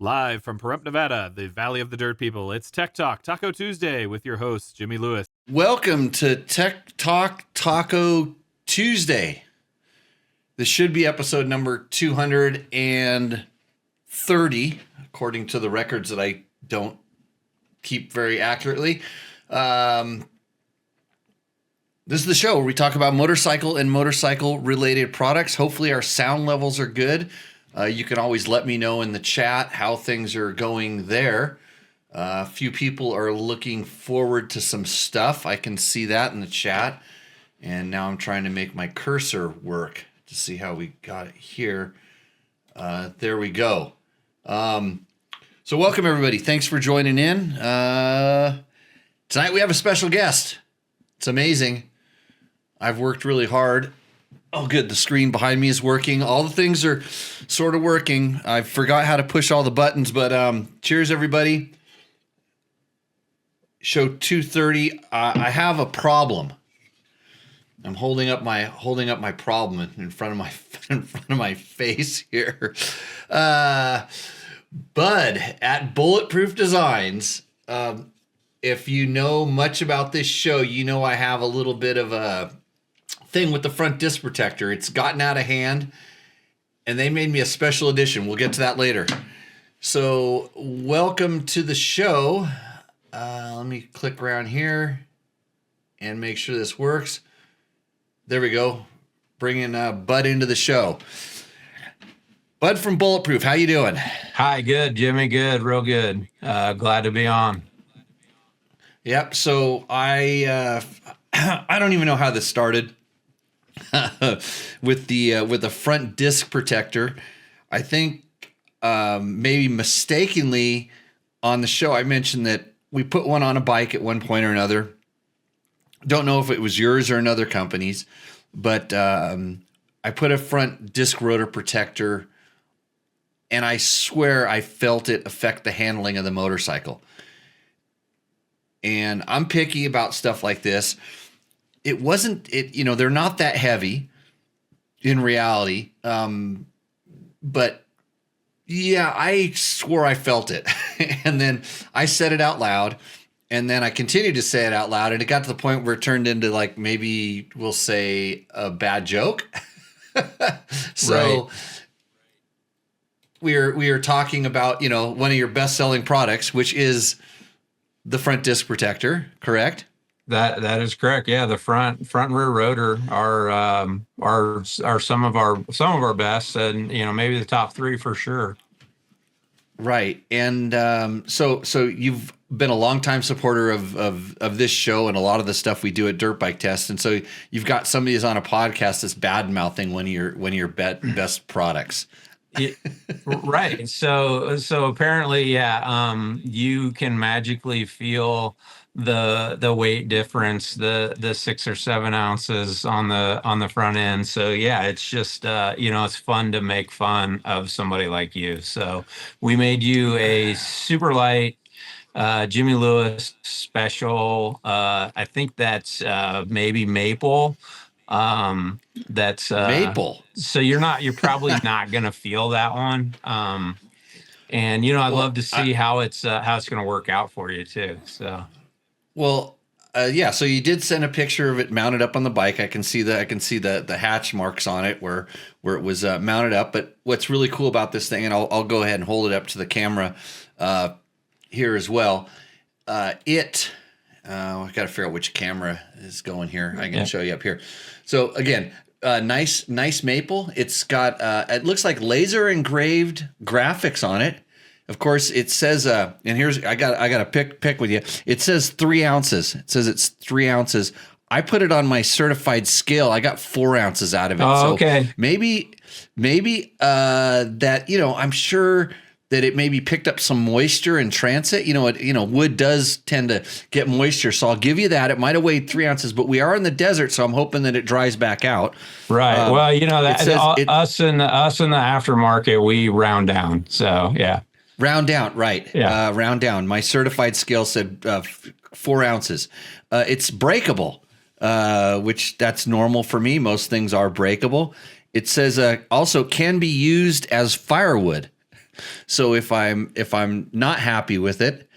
Live from Pahrump, Nevada, the Valley of the Dirt People, it's Tech Talk Taco Tuesday with your host, Jimmy Lewis. Welcome to Tech Talk Taco Tuesday. This should be episode number 230, according to the records that I don't keep very accurately. This is the show where we talk about motorcycle and motorcycle-related products. Hopefully our sound levels are good. You can always let me know in the chat how things are going there. A few people are looking forward to some stuff. I can see that in the chat. And now I'm trying to make my cursor work to see how we got it here. There we go. So welcome, everybody. Thanks for joining in. Tonight we have a special guest. It's amazing. I've worked really hard. Oh, good. The screen behind me is working. All the things are sort of working. I forgot how to push all the buttons, but cheers, everybody. Show 230. I have a problem. I'm holding up my problem in front of my face here. Bud at Bulletproof Designs. If you know much about this show, you know I have a little bit of a thing with the front disc protector. It's gotten out of hand, and they made me a special edition. We'll get to that later. So welcome to the show. Let me click around here and make sure this works. There we go. Bringing Bud into the show. Bud from Bulletproof, how you doing? Hi, good, Jimmy. Good, real good. Glad to be on. Yep. So I don't even know how this started. with the front disc protector. I think maybe mistakenly on the show I mentioned that we put one on a bike at one point or another. Don't know if it was yours or another company's, but I put a front disc rotor protector, and I swear I felt it affect the handling of the motorcycle. And I'm picky about stuff like this. It wasn't, they're not that heavy in reality. But yeah, I swore I felt it. And then I said it out loud, and then I continued to say it out loud. And it got to the point where it turned into, like, maybe we'll say a bad joke. So right. we are talking about, one of your best selling products, which is the front disc protector, correct? That is correct. Yeah, the front and rear rotor are some of our best, and maybe the top three for sure. Right, and so you've been a longtime supporter of this show and a lot of the stuff we do at Dirt Bike Test, and so you've got somebody who's on a podcast that's bad mouthing one of your best products. Right. So apparently, yeah, you can magically feel the weight difference, the 6 or 7 ounces on the front end. So yeah, it's just it's fun to make fun of somebody like you. So we made you a super light Jimmy Lewis special. I think that's maybe maple. That's maple. So you're probably not gonna feel that one. And I'd love to see how it's gonna work out for you too. So. Well, yeah. So you did send a picture of it mounted up on the bike. I can see the hatch marks on it where it was mounted up. But what's really cool about this thing, and I'll go ahead and hold it up to the camera here as well. I got to figure out which camera is going here. I can show you up here. So again, nice maple. It's got it looks like laser engraved graphics on it. Of course, it says, and here's I got a pick with you. It says 3 ounces. It says it's 3 ounces. I put it on my certified scale. I got 4 ounces out of it. Oh, okay. So maybe that I'm sure that it maybe picked up some moisture in transit. Wood does tend to get moisture, so I'll give you that. It might have weighed 3 ounces, but we are in the desert, so I'm hoping that it dries back out. Right. Well, us in the aftermarket, we round down. So yeah. Round down, right. Yeah. Round down. My certified scale said 4 ounces. It's breakable, which that's normal for me. Most things are breakable. It says also can be used as firewood. So if I'm not happy with it,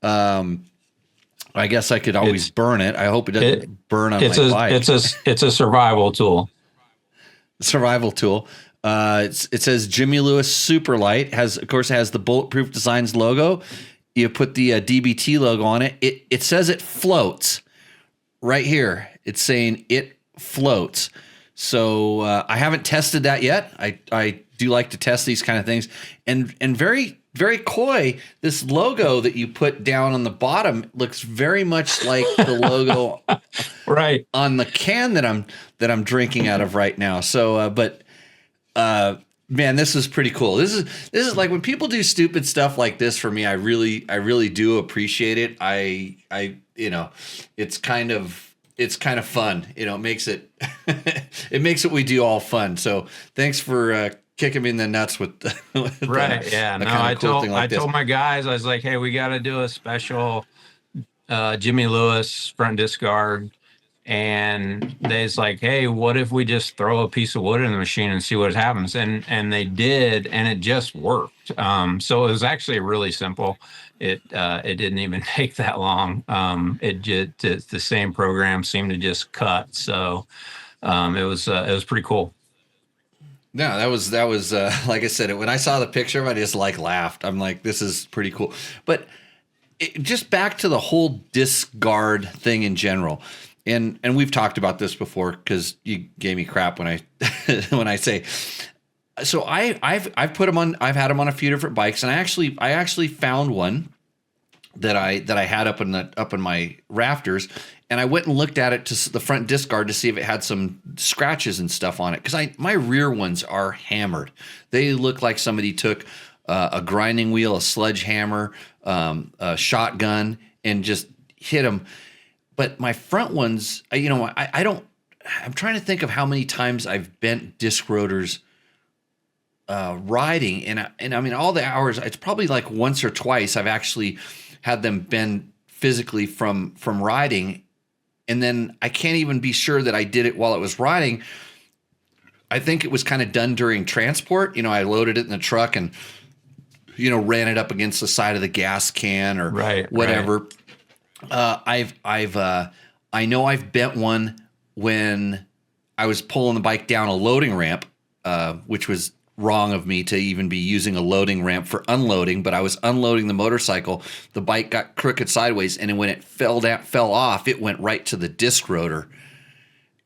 I guess I could always burn it. I hope it doesn't burn on my bike. It's a survival tool. Survival tool. It says Jimmy Lewis Superlight has the Bulletproof Designs logo. You put the DBT logo on it. It says it floats right here. It's saying it floats. So I haven't tested that yet. I do like to test these kind of things, and very, very coy. This logo that you put down on the bottom looks very much like the logo right on the can that I'm drinking out of right now. So, man, this is pretty cool. This is like when people do stupid stuff like this for me, I really do appreciate it. I it's kind of fun. It makes it it makes what we do all fun. So thanks for kicking me in the nuts with right. Yeah. No, I told my guys, I was like, hey, we got to do a special Jimmy Lewis front disc guard. And they's like, hey, what if we just throw a piece of wood in the machine and see what happens? And they did, and it just worked. So it was actually really simple. It didn't even take that long. The same program seemed to just cut. So it was pretty cool. No, that was like I said, when I saw the picture of it, I just laughed. I'm like, this is pretty cool. But just back to the whole disc guard thing in general. And we've talked about this before because you gave me crap when I when I say. So I've put them on. I've had them on a few different bikes, and I actually found one that I had up in my rafters, and I went and looked at it to the front disc guard to see if it had some scratches and stuff on it, because my rear ones are hammered. They look like somebody took a grinding wheel, a sledgehammer, a shotgun, and just hit them. But my front ones, I don't. I'm trying to think of how many times I've bent disc rotors riding, and I mean all the hours. It's probably like once or twice I've actually had them bend physically from riding, and then I can't even be sure that I did it while it was riding. I think it was kind of done during transport. I loaded it in the truck and ran it up against the side of the gas can or whatever. Right. I know I've bent one when I was pulling the bike down a loading ramp, which was wrong of me to even be using a loading ramp for unloading, but I was unloading the motorcycle. The bike got crooked sideways, and when it fell off, it went right to the disc rotor.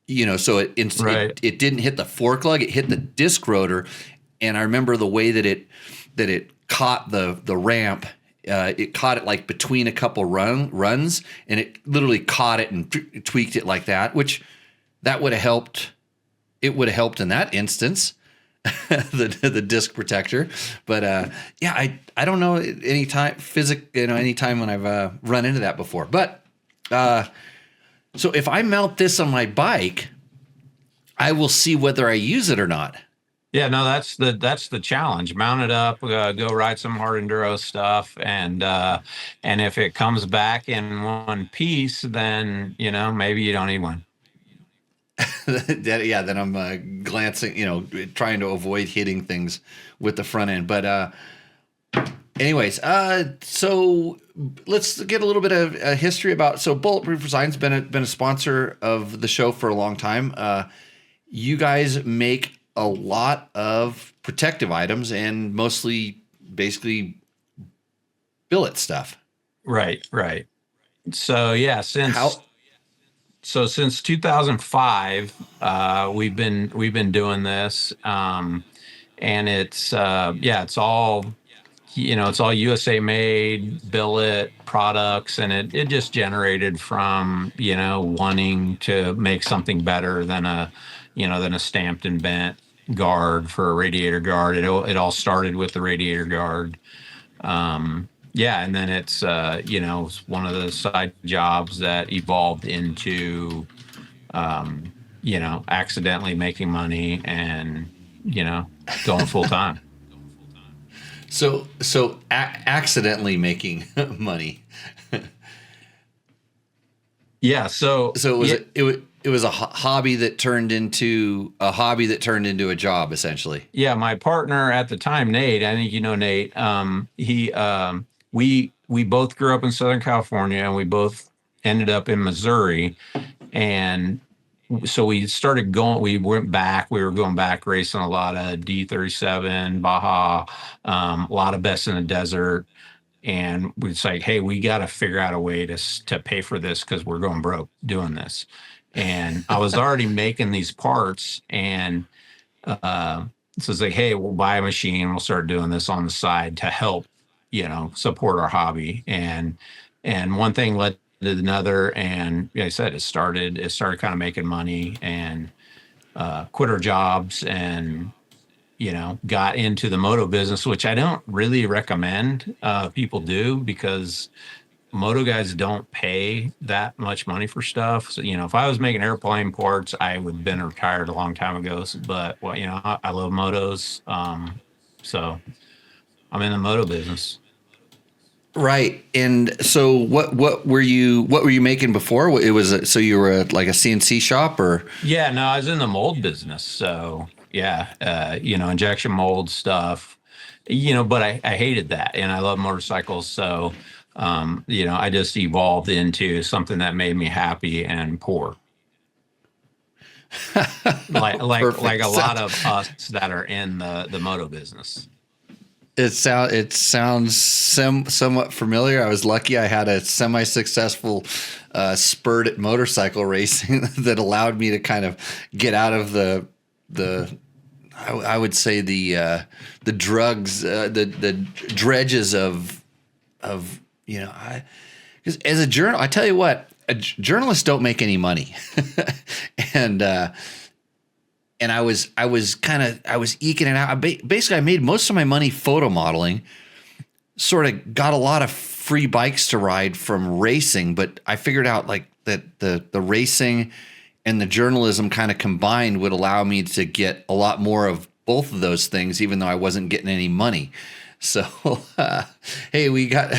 So it didn't hit the fork lug, it hit the disc rotor. And I remember the way that it caught the ramp. It caught it like between a couple runs, and it literally caught it and tweaked it like that, which that would have helped. It would have helped in that instance, the disc protector. But I don't know any time when I've run into that before. But so if I mount this on my bike, I will see whether I use it or not. Yeah, no, that's the challenge. Mount it up, go ride some hard enduro stuff, and if it comes back in one piece, then maybe you don't need one. Then I'm glancing, trying to avoid hitting things with the front end. But anyways, so let's get a little bit of history about. So Bulletproof Design's been a sponsor of the show for a long time. You guys make a lot of protective items and mostly basically billet stuff. Right. So yeah, since 2005, we've been doing this, and it's all it's all USA made billet products, and it just generated from wanting to make something better than a stamped and bent guard for a radiator guard. It all started with the radiator guard. And then it's one of the side jobs that evolved into accidentally making money and going full time. So accidentally making money. Yeah. So was it was a hobby that turned into a job, essentially. Yeah, my partner at the time, Nate, I think you know Nate. We both grew up in Southern California, and we both ended up in Missouri. And so we started going. We went back. We were going back racing a lot of D37, Baja, a lot of Best in the Desert. And it's like, hey, we got to figure out a way to pay for this because we're going broke doing this. And I was already making these parts, and so it's like, hey, we'll buy a machine. We'll start doing this on the side to help, support our hobby. And one thing led to another. And like I said, it started kind of making money, and quit our jobs, and, got into the moto business, which I don't really recommend people do, because moto guys don't pay that much money for stuff. So, if I was making airplane parts, I would have been retired a long time ago. But, well, I love motos. So I'm in the moto business. Right. And so what were you making before? It was, so you were like a CNC shop, or? Yeah, no, I was in the mold business. So yeah, injection mold stuff, but I hated that, and I love motorcycles. So, I just evolved into something that made me happy and poor. like a lot of us that are in the moto business. It sounds somewhat familiar. I was lucky I had a semi-successful spurt at motorcycle racing that allowed me to kind of get out of the I would say the drugs, the dredges of because as a journal, I tell you what, journalists don't make any money, and I was eking it out. Basically, I made most of my money photo modeling. Sort of got a lot of free bikes to ride from racing, but I figured out like that the racing and the journalism kind of combined would allow me to get a lot more of both of those things, even though I wasn't getting any money. So, hey, we got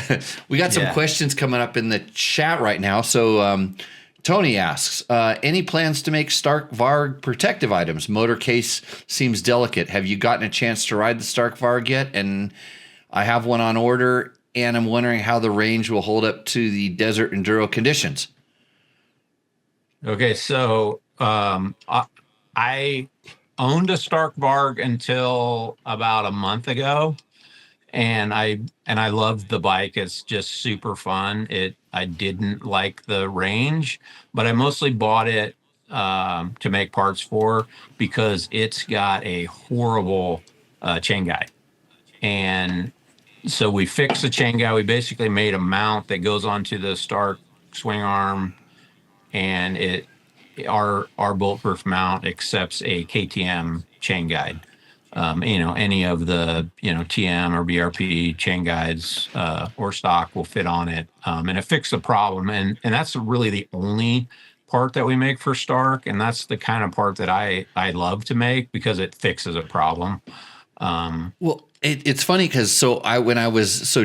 some questions coming up in the chat right now. So, Tony asks, any plans to make Stark Varg protective items? Motor case seems delicate. Have you gotten a chance to ride the Stark Varg yet? And I have one on order, and I'm wondering how the range will hold up to the desert enduro conditions. Okay, so I owned a Stark Varg until about a month ago, and I loved the bike. It's just super fun. I didn't like the range, but I mostly bought it to make parts for, because it's got a horrible chain guide. And so we fixed the chain guide. We basically made a mount that goes onto the Stark swing arm, and our bulletproof mount accepts a KTM chain guide. Any of the TM or BRP chain guides or stock will fit on it, and it fixed the problem. And that's really the only part that we make for Stark, and that's the kind of part that I love to make, because it fixes a problem. Well, it's funny because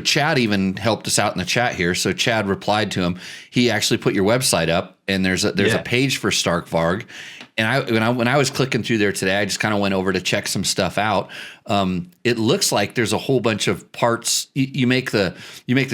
Chad even helped us out in the chat here. So Chad replied to him. He actually put your website up, and there's a page for Stark Varg. And when I was clicking through there today, I just kind of went over to check some stuff out. It looks like there's a whole bunch of parts. You make the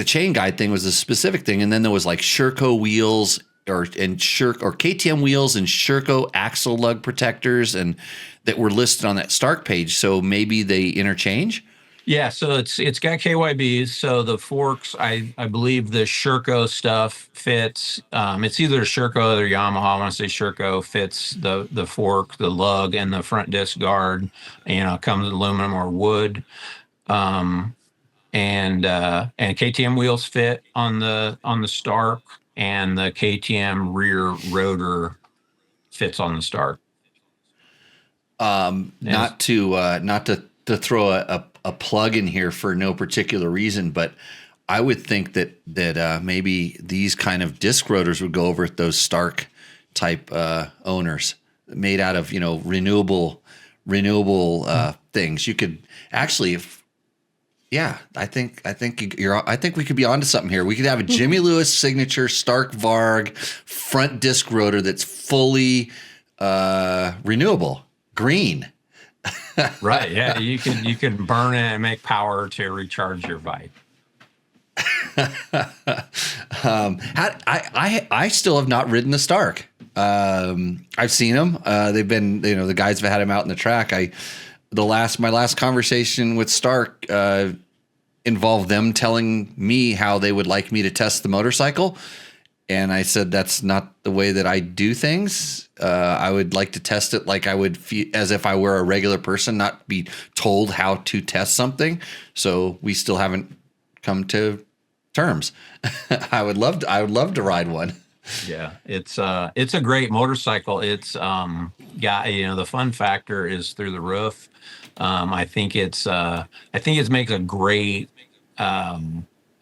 chain guide thing was a specific thing, and then there was like Sherco wheels or KTM wheels and Sherco axle lug protectors, and that were listed on that Stark page. So maybe they interchange. Yeah, so it's got KYBs. So the forks, I believe the Sherco stuff fits. It's either Sherco or Yamaha. I want to say Sherco fits the fork, the lug, and the front disc guard. It comes with aluminum or wood. And KTM wheels fit on the Stark, and the KTM rear rotor fits on the Stark. Not to throw a plug in here for no particular reason, but I would think that maybe these kind of disc rotors would go over with those Stark type owners made out of renewable things. You could actually, Yeah, I think I think we could be onto something here. We could have a Jimmy Lewis signature Stark Varg front disc rotor that's fully renewable, green. Right. Yeah. You can burn it and make power to recharge your bike. I still have not ridden the Stark. I've seen them. They've been, the guys have had them out in the track. My last conversation with Stark involved them telling me how they would like me to test the motorcycle. And I said, that's not the way that I do things. I would like to test it like I would feel as if I were a regular person, not be told how to test something. So we still haven't come to terms. I would love to ride one. Yeah, it's a great motorcycle. It's got, the fun factor is through the roof. I think it makes a great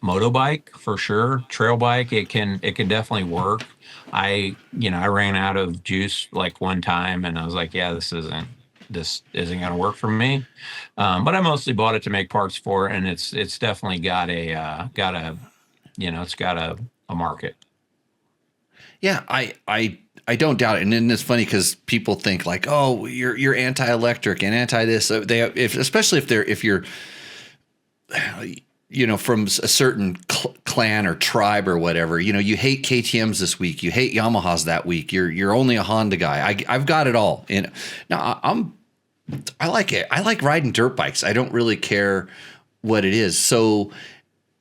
moto-bike for sure. Trail bike, it can definitely work. I ran out of juice like one time and I was like, yeah, this isn't going to work for me. But I mostly bought it to make parts for it, and it's definitely got a market. Yeah, I don't doubt it. And then it's funny because people think like, oh, you're anti-electric and anti this. Especially if you're from a certain clan or tribe or whatever. You hate KTM's this week, you hate Yamahas that week. You're only a Honda guy. I've got it all. And now I like it. I like riding dirt bikes. I don't really care what it is. So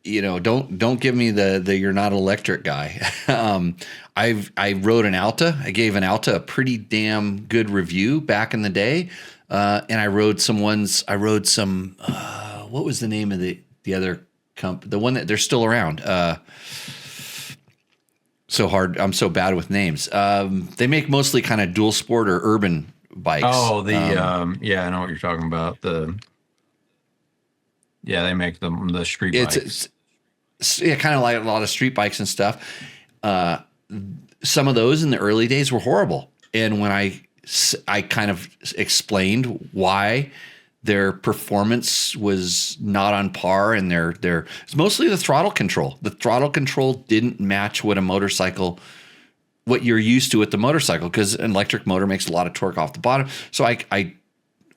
don't give me the you're not an electric guy. I rode an Alta. I gave an Alta a pretty damn good review back in the day. And I rode some ones. I rode some. What was the name of the other company? The one that they're still around. So hard. I'm so bad with names. They make mostly kind of dual sport or urban bikes. Oh, yeah, I know what you're talking about. They make the street bikes. It's kind of like a lot of street bikes and stuff. Some of those in the early days were horrible. And when I kind of explained why their performance was not on par, and it's mostly the throttle control. The throttle control didn't match what you're used to with the motorcycle, because an electric motor makes a lot of torque off the bottom. So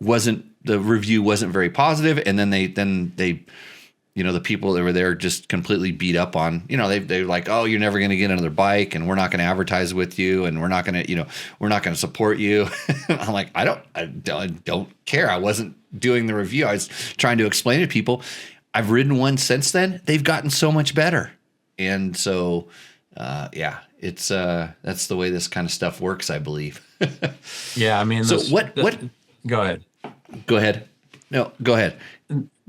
the review wasn't very positive. And then they the people that were there just completely beat up on, they're like, oh, you're never going to get another bike, and we're not going to advertise with you, and we're not going to support you. I'm like, I don't care. I wasn't doing the review. I was trying to explain to people. I've ridden one since then. They've gotten so much better. And so, it's that's the way this kind of stuff works, I believe. Yeah. I mean, so what, go ahead. Go ahead. No, go ahead.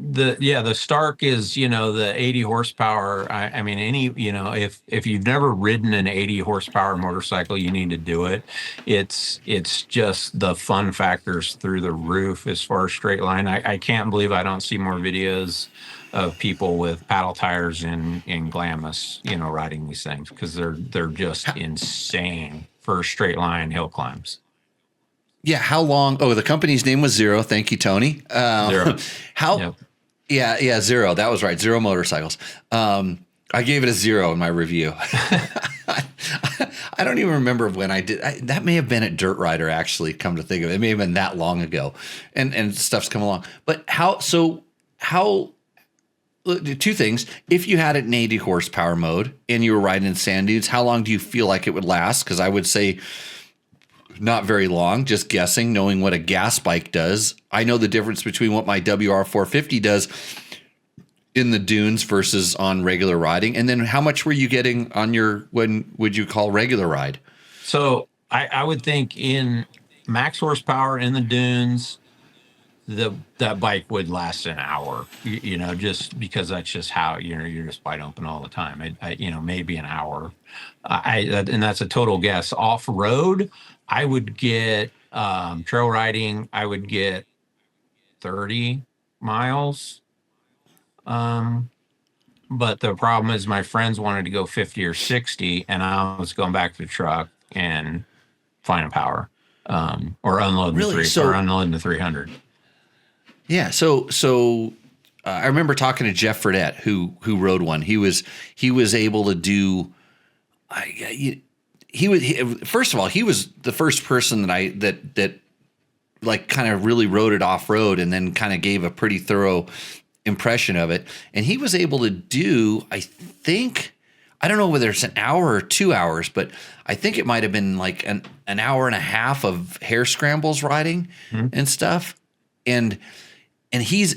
The Stark is, the 80 horsepower. I mean, if you've never ridden an 80 horsepower motorcycle, you need to do it. It's just the fun factors through the roof as far as straight line. I can't believe I don't see more videos of people with paddle tires in Glamis, riding these things, because they're just insane for straight line hill climbs. Yeah. How long? Oh, the company's name was Zero. Thank you, Tony. Zero. Yep. Yeah, Zero. That was right. Zero Motorcycles. I gave it a 0 in my review. I don't even remember when I did. That may have been at Dirt Rider, actually, come to think of it. It may have been that long ago. And stuff's come along. But how, two things. If you had it in 80 horsepower mode and you were riding in sand dunes, how long do you feel like it would last? Because I would say not very long, just guessing, knowing what a gas bike does. I know the difference between what my WR450 does in the dunes versus on regular riding. And then how much were you getting on when would you call regular ride? So I would think in max horsepower in the dunes, that bike would last an hour, just because that's just how, you're just wide open all the time. Maybe an hour. And that's a total guess. Off road, I would get trail riding. I would get 30 miles. But the problem is my friends wanted to go 50 or 60, and I was going back to the truck and finding power, or unloading or unloading the 300. Yeah. So I remember talking to Jeff Fredette, who rode one. He was able to do. First of all, he was the first person that like kind of really rode it off road, and then kind of gave a pretty thorough impression of it. And he was able to do, I think, I don't know whether it's an hour or 2 hours, but I think it might have been like an hour and a half of hair scrambles riding and stuff. And he's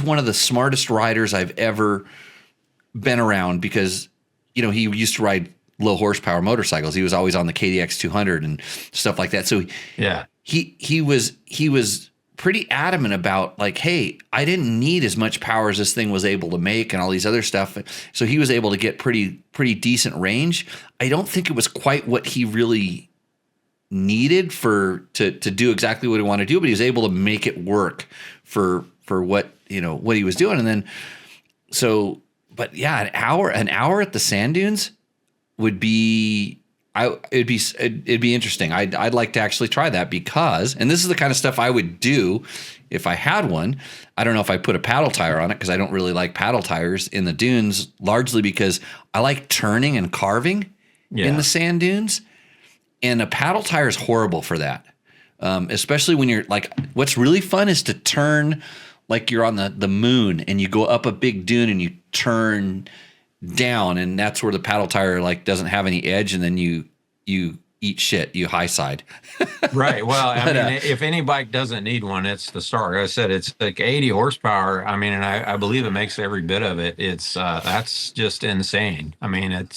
one of the smartest riders I've ever been around, because, you know, he used to ride low horsepower motorcycles. He was always on the KDX 200 and stuff like that. So he was pretty adamant about like, hey, I didn't need as much power as this thing was able to make and all these other stuff. So he was able to get pretty decent range. I don't think it was quite what he really needed to do exactly what he wanted to do, but he was able to make it work for what, you know, what he was doing. And then but yeah, an hour at the sand dunes would be, it'd be interesting. I'd like to actually try that, because, and this is the kind of stuff I would do if I had one. I don't know if I put a paddle tire on it, because I don't really like paddle tires in the dunes, largely because I like turning and carving in the sand dunes. And a paddle tire is horrible for that. Especially when you're like, what's really fun is to turn like you're on the moon, and you go up a big dune and you turn down, and that's where the paddle tire like doesn't have any edge, and then you eat shit, you high side. Right. Well, I mean, if any bike doesn't need one, it's the Star. Like I said, it's like 80 horsepower. I mean, and I believe it makes every bit of it. It's that's just insane. I mean,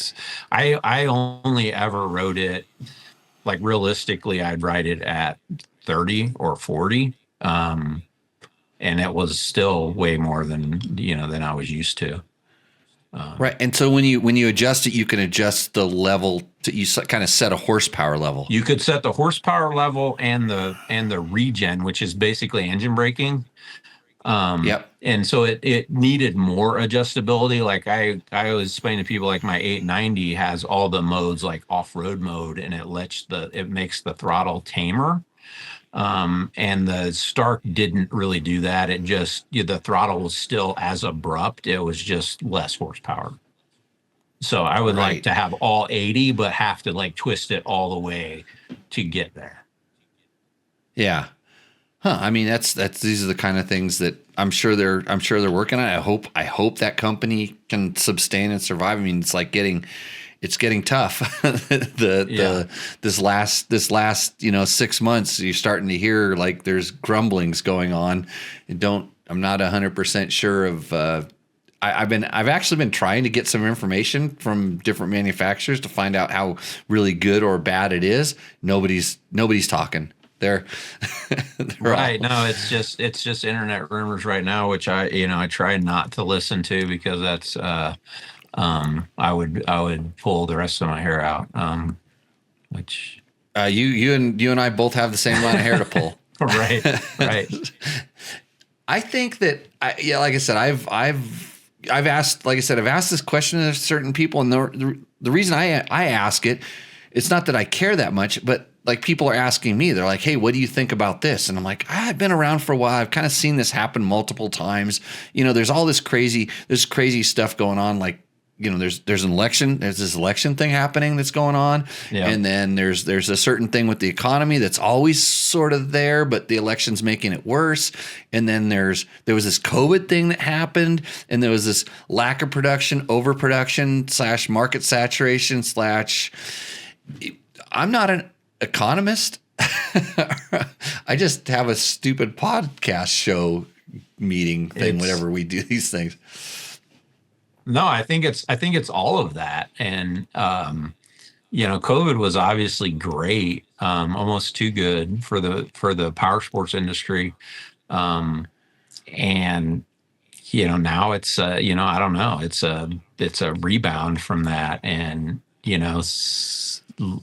I only ever rode it, like realistically, I'd ride it at 30 or 40. And it was still way more than I was used to. Right. And so when you adjust it, you can adjust the level you kind of set a horsepower level. You could set the horsepower level and the regen, which is basically engine braking. Yep. And so it needed more adjustability. Like I was explaining to people, like my 890 has all the modes, like off-road mode, and it makes the throttle tamer. And the Stark didn't really do that. It just, the throttle was still as abrupt. It was just less horsepower. So I would like to have all 80, but have to like twist it all the way to get there. Yeah. Huh. I mean, these are the kind of things that I'm sure they're working on. I hope that company can sustain and survive. I mean, it's getting tough. This last 6 months, you're starting to hear like there's grumblings going on. I'm not 100% sure of. I've actually been trying to get some information from different manufacturers to find out how really good or bad it is. Nobody's talking. They're right. No, it's just internet rumors right now, which I try not to listen to, because that's I would pull the rest of my hair out. Which you and I both have the same amount of hair to pull. Right. I think that like I said, I've asked this question to certain people, and the reason I ask it, it's not that I care that much, but like people are asking me, they're like, hey, what do you think about this? And I'm like, I've been around for a while. I've kind of seen this happen multiple times. There's all this crazy stuff going on. Like, there's this election thing happening that's going on. Yeah. And then there's a certain thing with the economy that's always sort of there, but the election's making it worse. And then there was this COVID thing that happened, and there was this lack of production, overproduction / market saturation / I'm not an economist. I just have a stupid podcast show meeting thing whenever we do these things. No, I think it's all of that. And COVID was obviously great, almost too good for the power sports industry. And now it's I don't know, it's a rebound from that. And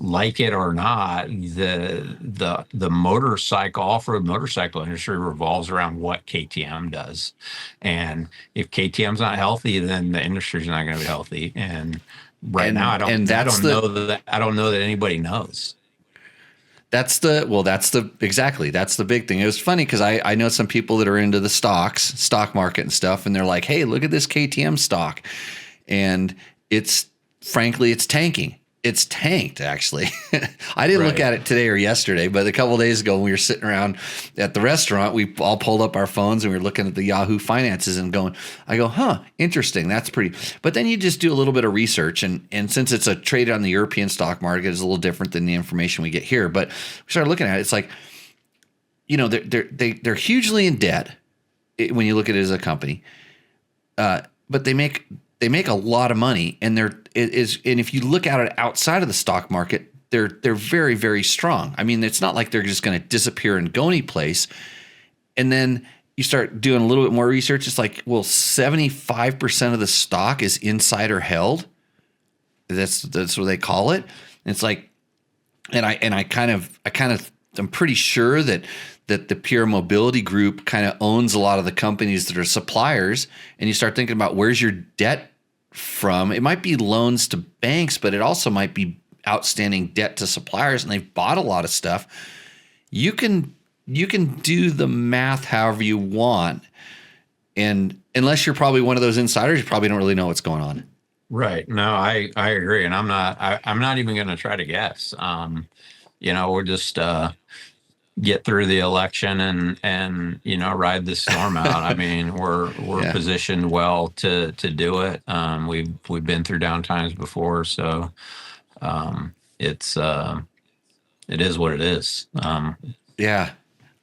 like it or not, the motorcycle, off-road motorcycle industry revolves around what KTM does. And if KTM's not healthy, then the industry's not going to be healthy. And now I don't know that anybody knows. That's the big thing. It was funny because I know some people that are into the stock market and stuff, and they're like, hey, look at this KTM stock. And frankly, it's tanking. It's tanked, actually. I didn't look at it today or yesterday, but a couple of days ago when we were sitting around at the restaurant, we all pulled up our phones and we were looking at the Yahoo finances and I go, huh, interesting. That's pretty. But then you just do a little bit of research. And since it's a trade on the European stock market, it's a little different than the information we get here. But we started looking at it. It's like, they're hugely in debt when you look at it as a company. But they make a lot of money, and and if you look at it outside of the stock market, they're very, very strong. I mean, it's not like they're just going to disappear and go anyplace. And then you start doing a little bit more research. It's like, well, 75% of the stock is insider held. That's what they call it. And it's like, I'm pretty sure that the Pure Mobility Group kind of owns a lot of the companies that are suppliers. And you start thinking about, where's your debt from? It might be loans to banks, but it also might be outstanding debt to suppliers, and they've bought a lot of stuff. You can do the math however you want, and unless you're probably one of those insiders, you probably don't really know what's going on. Right. No, I agree, and I'm not even going to try to guess. We'll just get through the election and ride this storm out. I mean, we're positioned well to do it. We've been through down times before, so it is what it is. Yeah.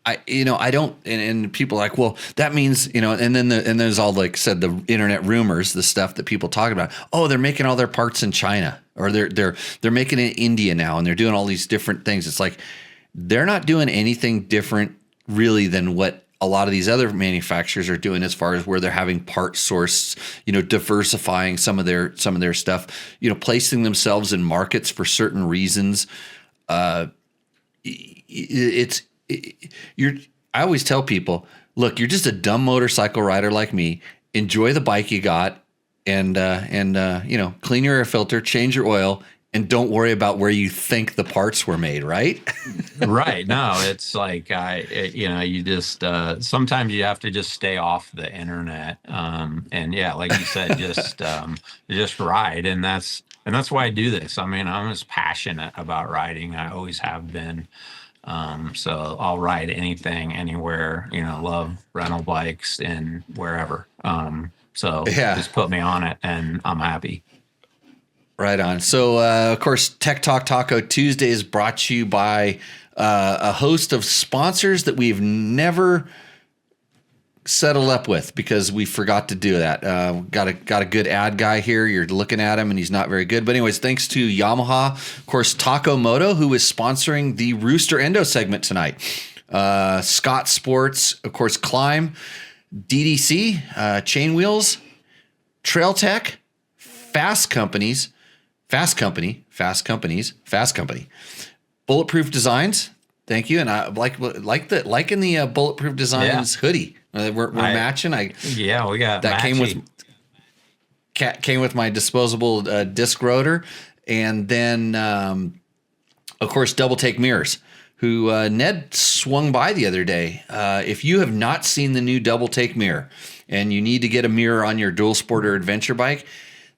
I don't, and people are like, well, that means, and then there's all, like said, the internet rumors, the stuff that people talk about. Oh, they're making all their parts in China, or they're making it in India now, and they're doing all these different things. It's like, they're not doing anything different really than what a lot of these other manufacturers are doing, as far as where they're having part source, diversifying some of their stuff, placing themselves in markets for certain reasons. I always tell people, look, you're just a dumb motorcycle rider like me. Enjoy the bike you got, and clean your air filter, change your oil, and don't worry about where you think the parts were made, right? Right. No, it's like, you just, sometimes you have to just stay off the internet. And yeah, like you said, just ride. And that's why I do this. I mean, I'm as passionate about riding. I always have been. So I'll ride anything, anywhere, love rental bikes and wherever. Just put me on it and I'm happy. Right on. So, of course, Tech Talk Taco Tuesday is brought to you by a host of sponsors that we've never settled up with because we forgot to do that. Got a good ad guy here. You're looking at him, and he's not very good. But anyways, thanks to Yamaha, of course, Taco Moto, who is sponsoring the Roost OR Endo segment tonight. Scott Sports, of course, Climb, DDC, Chain Wheels, Trail Tech, Fasst Company, Bulletproof Designs. Thank you, and I liking the Bulletproof Designs hoodie. We're matching. We got that matching. came with my disposable disc rotor, and then of course Double Take Mirrors, who Ned swung by the other day. If you have not seen the new Double Take mirror, and you need to get a mirror on your dual sport or adventure bike,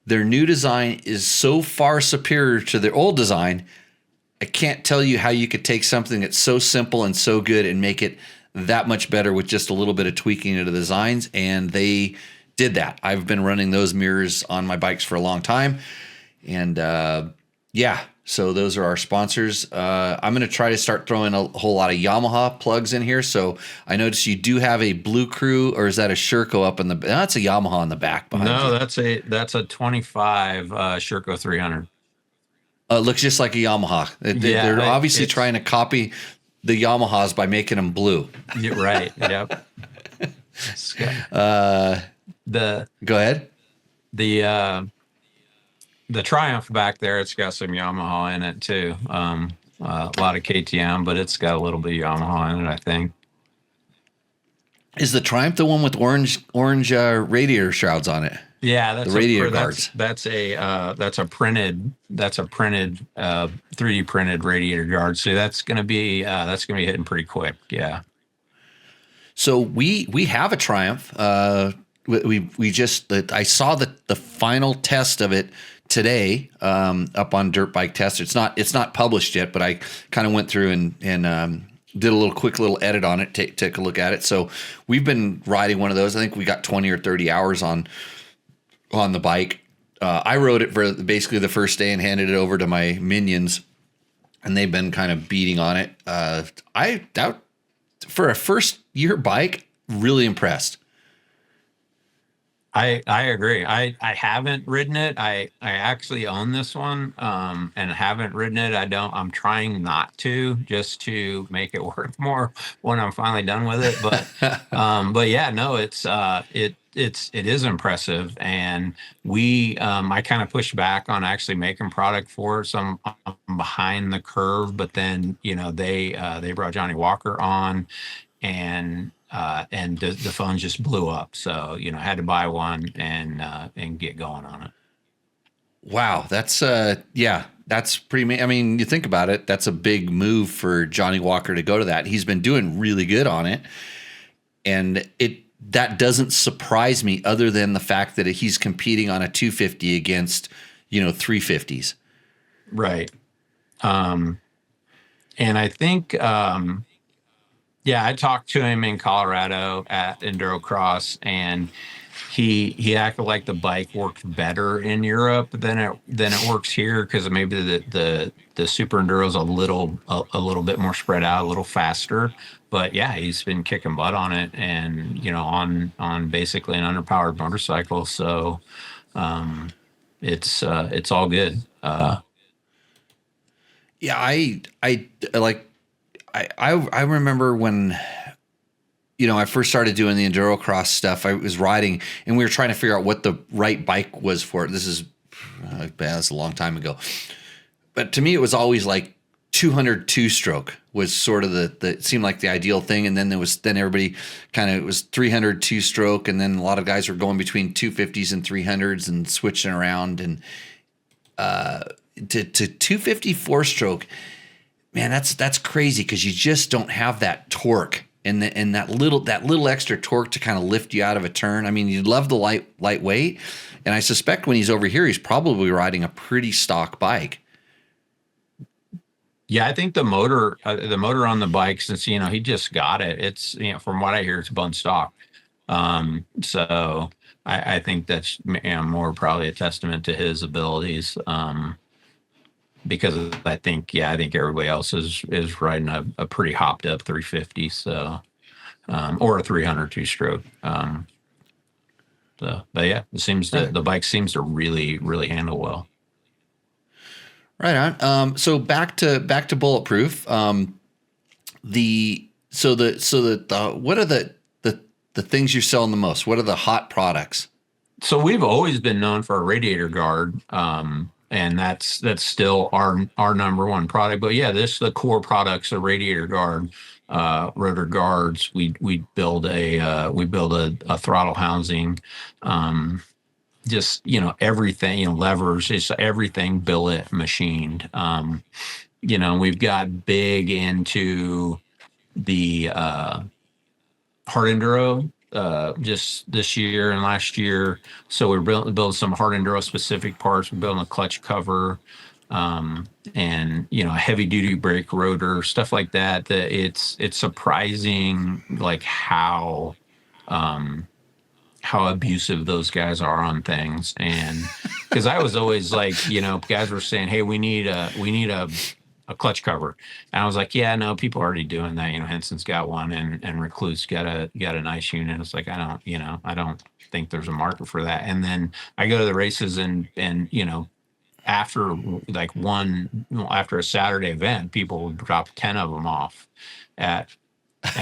their new design is so far superior to their old design. I can't tell you how you could take something that's so simple and so good and make it that much better with just a little bit of tweaking of the designs. And they did that. I've been running those mirrors on my bikes for a long time. And so those are our sponsors. I'm going to try to start throwing a whole lot of Yamaha plugs in here. So I noticed you do have a Blue Crew, or is that a Sherco up in the? That's a Yamaha in the back behind you. That's a 25 Sherco 300. Looks just like a Yamaha. They're obviously trying to copy the Yamahas by making them blue. Right. Yep. Go ahead. The Triumph back there, it's got some Yamaha in it too. A lot of KTM, but it's got a little bit of Yamaha in it, I think. Is the Triumph the one with orange radiator shrouds on it? Yeah, the radiator guards. That's a printed 3D printed radiator guard. So that's gonna be hitting pretty quick. Yeah. So we have a Triumph. We just I saw the final test of it today up on Dirt Bike Test. It's not published yet, but I kind of went through and did a quick little edit on it. Take a look at it. So we've been riding one of those. I think we got 20 or 30 hours on the bike. I rode it for basically the first day and handed it over to my minions, and they've been kind of beating on it. I doubt for a first year bike, really impressed. I agree. I haven't ridden it. I actually own this one, and haven't ridden it. I'm trying not to, just to make it work more when I'm finally done with it. But yeah, no, it is impressive. And I kind of pushed back on actually making product for it. So I'm behind the curve, but then, they brought Johnny Walker on, and the phone just blew up. So, I had to buy one and get going on it. Wow, that's that's pretty. I mean, you think about it, that's a big move for Johnny Walker to go to that. He's been doing really good on it, and that doesn't surprise me, other than the fact that he's competing on a 250 against 350s. Right. And I think yeah, I talked to him in Colorado at Enduro Cross, and he acted like the bike worked better in Europe than it works here, because maybe the Super Enduro is a little bit more spread out, a little faster. But yeah, he's been kicking butt on it, and on basically an underpowered motorcycle. So it's all good. Yeah, I like. I remember when I first started doing the enduro cross stuff. I was riding, and we were trying to figure out what the right bike was for it. This is that's a long time ago, but to me, it was always like 200 two-stroke was sort of the it seemed like the ideal thing. And then everybody kind of, it was 300 two-stroke, and then a lot of guys were going between 250s and 300s and switching around, and to 250 four-stroke. Man, that's crazy, because you just don't have that torque and that little extra torque to kind of lift you out of a turn. I mean, you love the lightweight, and I suspect when he's over here, he's probably riding a pretty stock bike. Yeah, I think the motor on the bike, since he just got it, it's from what I hear, it's bun stock. So I think that's more probably a testament to his abilities. Because I think everybody else is riding a pretty hopped up 350, so or a 300 two-stroke. But yeah, the bike seems to really, really handle well. Right on. So back to Bulletproof. What are the things you're selling the most? What are the hot products? So we've always been known for a radiator guard. And that's still our number one product. But yeah, the core products, a radiator guard, rotor guards. We build a throttle housing, just everything, levers. It's everything billet machined. We've got big into the hard enduro just this year and last year. So we're building some hard enduro specific parts. We're building a clutch cover, and a heavy duty brake rotor, stuff like that. That it's surprising, like how abusive those guys are on things. And because I was always like, guys were saying, hey, we need a clutch cover. And I was like, yeah, no, people are already doing that. Henson's got one, and Recluse got a nice unit. It's like, I don't think there's a market for that. And then I go to the races, and after after a Saturday event, people would drop 10 of them off at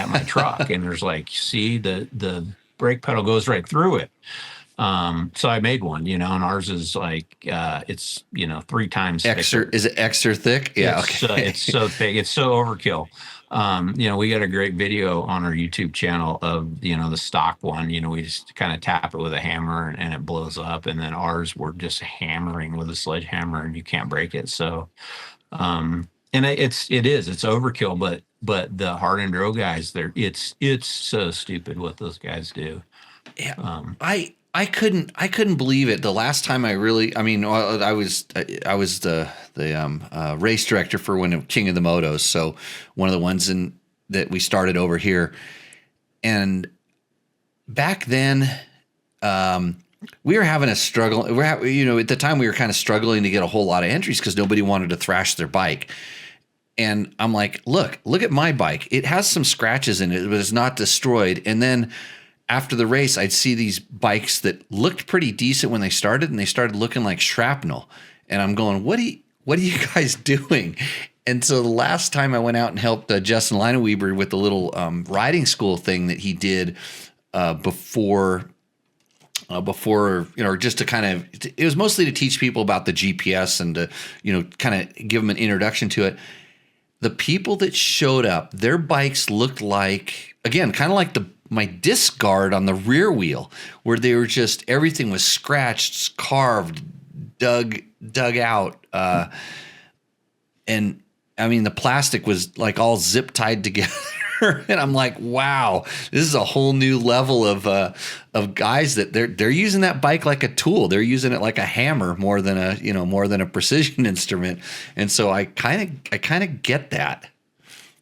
my truck. And there's like, see, the brake pedal goes right through it. So I made one, and ours is like, it's, 3 times thicker. Extra, is it extra thick? Yeah. It's Okay. so thick. It's so overkill. We got a great video on our YouTube channel of, the stock one. We just kind of tap it with a hammer and it blows up. And then ours, we're just hammering with a sledgehammer and you can't break it. So, and it's overkill, but the hard enduro guys, it's so stupid what those guys do. Yeah. Um, I couldn't believe it. The last time I was the race director for one of King of the Motos, so one of the ones that we started over here, and back then, we were having a struggle. At the time we were kind of struggling to get a whole lot of entries because nobody wanted to thrash their bike. And I'm like, look at my bike. It has some scratches in it, but it's not destroyed. And then after the race, I'd see these bikes that looked pretty decent when they started, and they started looking like shrapnel. And I'm going, what are you guys doing? And so the last time I went out and helped Justin Leineweber with the little riding school thing that he did before, just to kind of, it was mostly to teach people about the GPS and to, kind of give them an introduction to it. The people that showed up, their bikes looked like, again, kind of like my disc guard on the rear wheel, where they were just, everything was scratched, carved, dug out. And I mean, the plastic was like all zip tied together. And I'm like, wow, this is a whole new level of guys that they're using that bike like a tool. They're using it like a hammer more than a precision instrument. And so I kind of get that.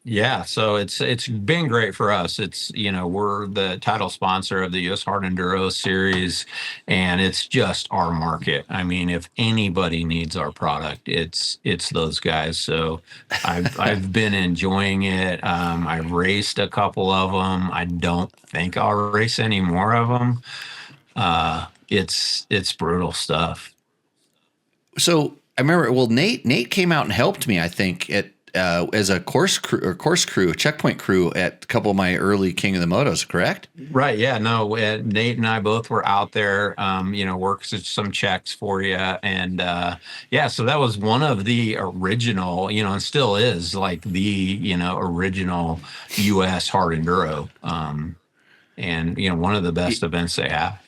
Yeah, so it's been great for us. It's, we're the title sponsor of the US Hard Enduro series, and it's just our market. I mean, if anybody needs our product, it's those guys. So I've been enjoying it. I've raced a couple of them. I don't think I'll race any more of them. It's brutal stuff. So I remember, well, Nate came out and helped me, I think, as a course crew, checkpoint crew at a couple of my early King of the Motos, correct? Right. Yeah. No, Nate and I both were out there, worked some checks for you. And yeah, so that was one of the original, and still is like the, original US hard enduro. And one of the best events they have.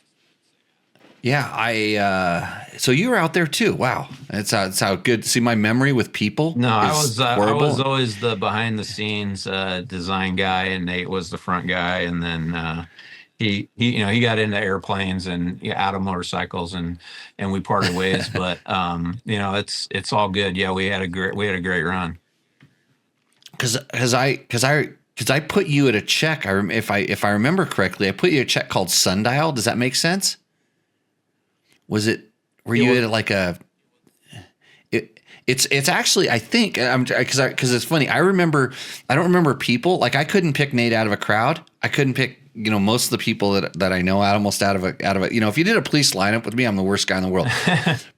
Yeah, so you were out there too. Wow, that's how good. See, my memory with people. No, I is was horrible. always the behind the scenes design guy, and Nate was the front guy. And then he got into airplanes and out of motorcycles, and we parted ways. But it's all good. Yeah, we had a great run. Because I put you at a check. If I remember correctly, I put you at a check called Sundial. Does that make sense? Were you at like a? It's actually, I think, because it's funny. I don't remember people. Like, I couldn't pick Nate out of a crowd. I couldn't pick most of the people that I know almost out of a. If you did a police lineup with me, I'm the worst guy in the world.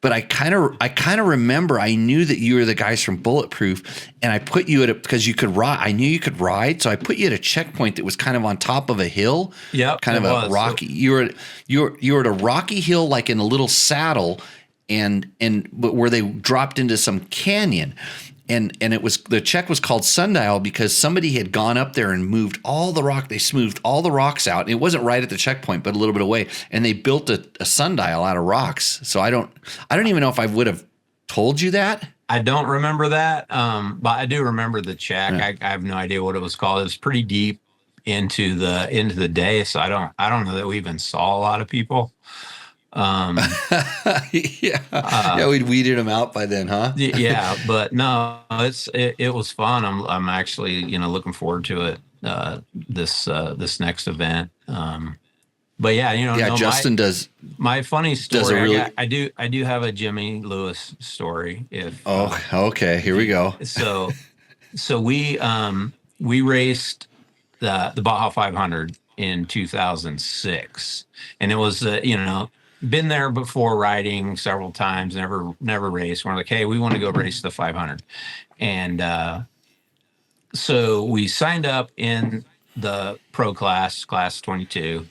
But I kind of remember, I knew that you were the guys from Bulletproof, and I put you because you could ride. I knew you could ride, so I put you at a checkpoint that was kind of on top of a hill. Yep, kind of a rocky. You were at a rocky hill, like in a little saddle, but where they dropped into some canyon. And it was, the check was called Sundial because somebody had gone up there and moved all the rock. They smoothed all the rocks out. It wasn't right at the checkpoint, but a little bit away. And they built a sundial out of rocks. So I don't even know if I would have told you that. I don't remember that, but I do remember the check. Yeah. I have no idea what it was called. It was pretty deep into the day, so I don't know that we even saw a lot of people. We'd weeded them out by then, huh? Yeah, but no, it was fun. I'm actually looking forward to it. This next event. But yeah, Justin does. My funny story. Really, I do have a Jimmy Lewis story. Okay, here we go. So we raced the Baja 500 in 2006, and it was been there before riding several times, never raced. We're like, hey, we want to go race the 500. And so we signed up in the pro class 22,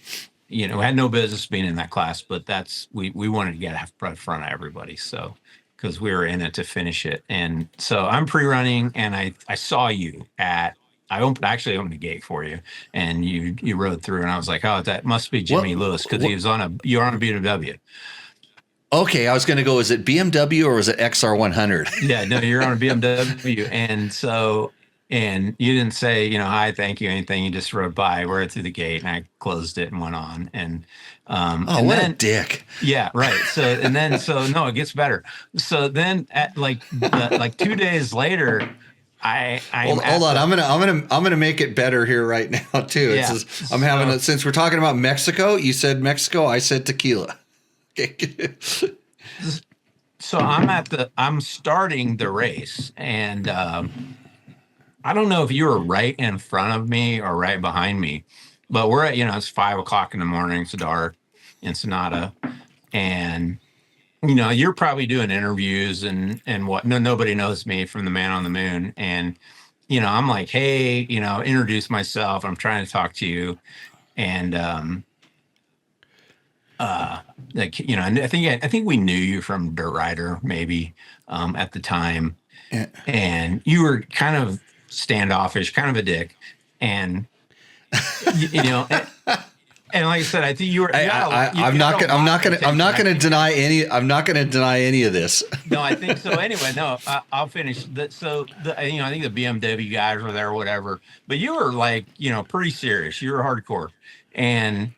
we had no business being in that class, but we wanted to get in front of everybody. So, because we were in it to finish it. And so I'm pre-running, and I saw you actually opened the gate for you, and you rode through, and I was like, oh, that must be Jimmy Lewis, because you were on a BMW. Okay, I was going to go, is it BMW or was it XR100? Yeah, no, you're on a BMW. And you didn't say, hi, thank you, anything. You just rode by, rode through the gate, and I closed it and went on. And what a dick. Yeah, right. So no, it gets better. So then at like 2 days later, hold on. I'm gonna make it better here right now too. Yeah. Since we're talking about Mexico, you said Mexico, I said tequila. So I'm starting the race, and I don't know if you were right in front of me or right behind me, but we're at, it's 5:00 in the morning. It's dark in Sonata, and you're probably doing interviews and what. No, nobody knows me from the Man on the Moon, and I'm like, hey, introduce myself. I'm trying to talk to you, and I think we knew you from Dirt Rider maybe at the time, Yeah. and you were kind of standoffish, kind of a dick, and and like I said, I think you were. I'm not going to deny any of this. No, I think so. Anyway, no, I'll finish. I think the BMW guys were there, or whatever. But you were like, pretty serious. You were hardcore, and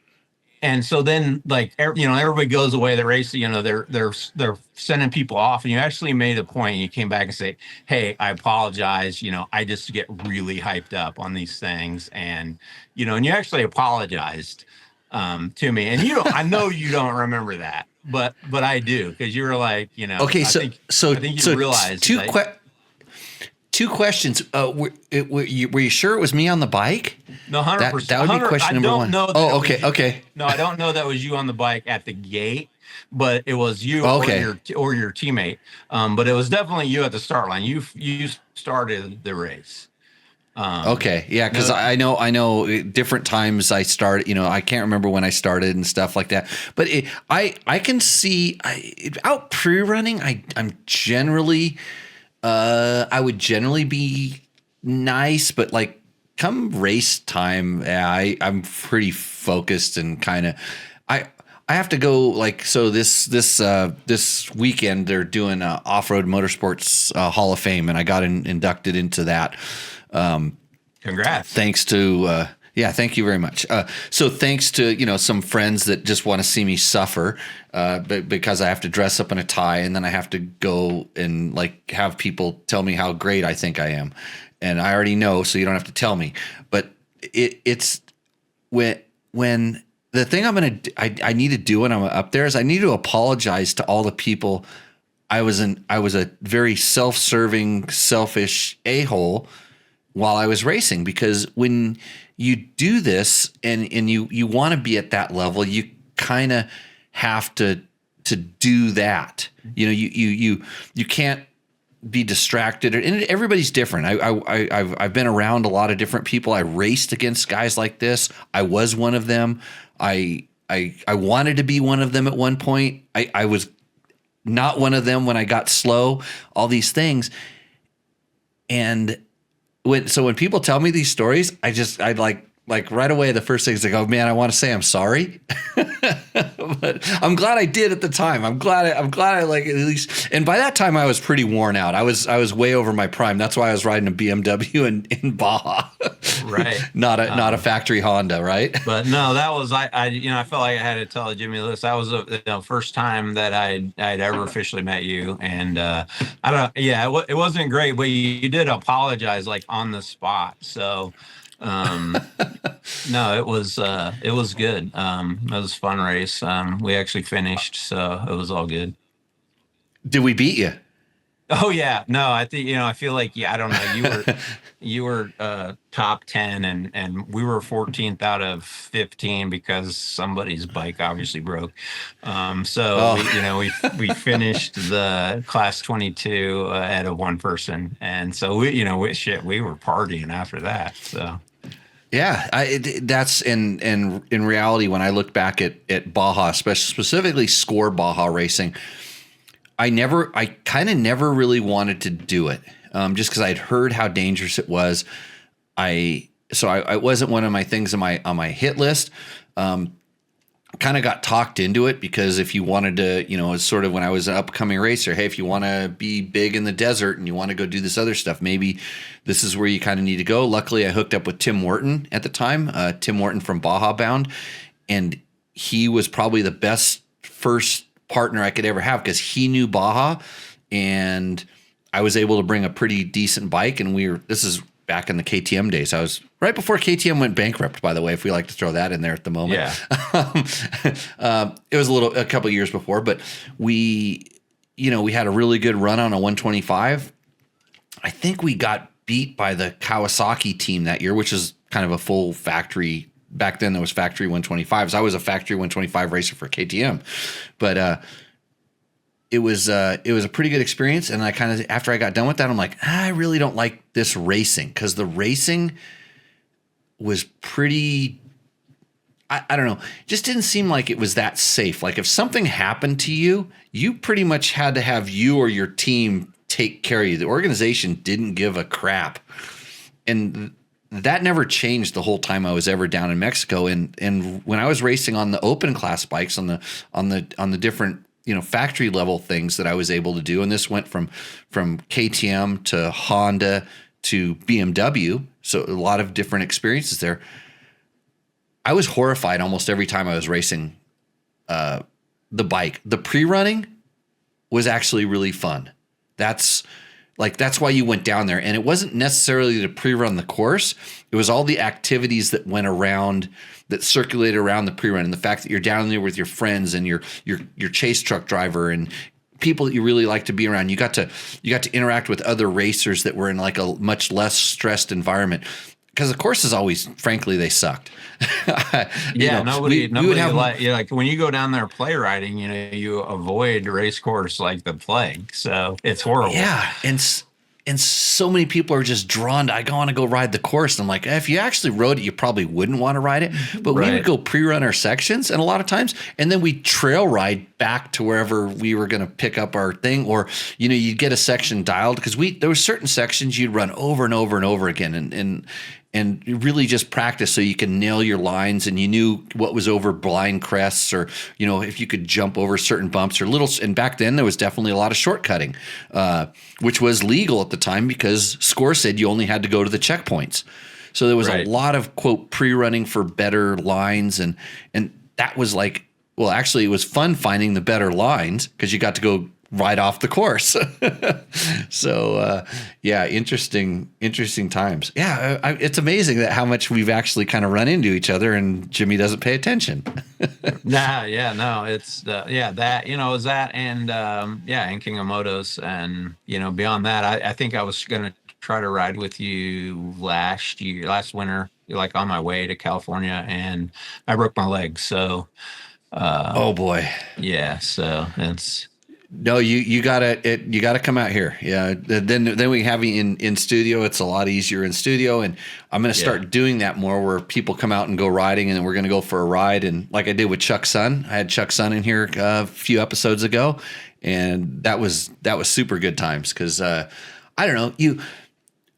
so then, like, everybody goes away. The race, they're sending people off, and you actually made a point. You came back and say, "Hey, I apologize. I just get really hyped up on these things," and and you actually apologized to me. And I know you don't remember that, but I do, because you were like, Okay, I think you realized two questions. Were you sure it was me on the bike? No, 100%. That would be question number one. Oh, okay. No, I don't know that was you on the bike at the gate, but it was you or your teammate. But it was definitely you at the start line. You started the race. Okay, yeah, because I know different times I started. I can't remember when I started and stuff like that. But I can see out pre-running. I'm generally. I would generally be nice, but like come race time, I'm pretty focused and kind of I have to go this weekend they're doing Off-Road Motorsports Hall of Fame, and I got inducted into that. Congrats! Thanks to thank you very much. So thanks to some friends that just want to see me suffer, because I have to dress up in a tie, and then I have to go and like have people tell me how great I think I am, and I already know, so you don't have to tell me. But it's when the thing I need to do when I'm up there is I need to apologize to all the people. I was a very self-serving, selfish a-hole while I was racing, because when you do this and you want to be at that level, you kind of have to do that. You can't be distracted, and everybody's different. I've been around a lot of different people. I raced against guys like this. I was one of them. I wanted to be one of them at one point. I was not one of them when I got slow. All these things, and when people tell me these stories, I like right away, the first thing is like, oh man, I want to say I'm sorry. But I'm glad I did at the time. I'm glad I like at least. And by that time I was pretty worn out. I was way over my prime. That's why I was riding a BMW in Baja. Right. not a factory Honda, right? But no, that was I felt like I had to tell Jimmy Lewis. That was the first time that I'd ever officially met you, and it wasn't great, but you did apologize like on the spot. So no, it was good. It was a fun race. We actually finished, so it was all good. Did we beat you? Oh yeah, no, I think I feel like I don't know. You were top 10, and we were 14th out of 15 because somebody's bike obviously broke. We finished the class 22 ahead of one person, and so we were partying after that. So Yeah, that's in reality, when I look back at Baja, especially specifically score Baja racing, I kind of never really wanted to do it, just because I'd heard how dangerous it was. I wasn't one of my things on my hit list. Kind of got talked into it because if you wanted to, it's sort of when I was an upcoming racer, hey, if you want to be big in the desert and you want to go do this other stuff, maybe this is where you kind of need to go. Luckily, I hooked up with Tim Wharton at the time, Tim Wharton from Baja Bound, and he was probably the best first partner I could ever have because he knew Baja, and I was able to bring a pretty decent bike. And this is back in the KTM days. I was right before KTM went bankrupt, by the way, if we like to throw that in there at the moment. Yeah. It was a couple of years before, but we had a really good run on a 125. I think we got beat by the Kawasaki team that year, which is kind of a full factory. Back then there was factory 125s. I was a factory 125 racer for KTM, but, it was a pretty good experience. And I kind of, after I got done with that, I'm like, I really don't like this racing, because the racing was pretty, I don't know, just didn't seem like it was that safe. Like if something happened to you, you pretty much had to have you or your team take care of you. The organization didn't give a crap. And that never changed the whole time I was ever down in Mexico. And when I was racing on the open class bikes on the different, factory level things that I was able to do. And this went from KTM to Honda to BMW. So a lot of different experiences there. I was horrified almost every time I was racing the bike. The pre-running was actually really fun. That's why you went down there. And it wasn't necessarily to pre-run the course. It was all the activities that went around, that circulated around the pre-run, and the fact that you're down there with your friends and your chase truck driver and people that you really like to be around. You got to interact with other racers that were in like a much less stressed environment. Because the courses always, frankly, they sucked. Nobody would have like when you go down there play riding, you avoid race course like the plague. So it's horrible. Yeah, and so many people are just drawn to, I want to go ride the course. And I'm like, if you actually rode it, you probably wouldn't want to ride it. But we would go pre-run our sections, and a lot of times, and then we trail ride back to wherever we were going to pick up our thing. Or, you'd get a section dialed, because there were certain sections you'd run over and over and over again. And really just practice so you can nail your lines, and you knew what was over blind crests, or, if you could jump over certain bumps or and back then there was definitely a lot of shortcutting, which was legal at the time because SCORE said you only had to go to the checkpoints. So there was a lot of, quote, pre-running for better lines. And that was like, well, actually it was fun finding the better lines because you got to go right off the course. So, interesting times. Yeah. It's amazing that how much we've actually kind of run into each other, and Jimmy doesn't pay attention. It's is that, and King of Motos, and, beyond that, I think I was going to try to ride with you last winter, like on my way to California, and I broke my leg. So, oh boy. Yeah. So it's, no, you gotta come out here. Yeah. Then we have you in studio. It's a lot easier in studio, and I'm going to start doing that more, where people come out and go riding, and then we're going to go for a ride. And like I did with Chuck Sun, I had Chuck Sun in here a few episodes ago, and that was super good times. Cause, I don't know,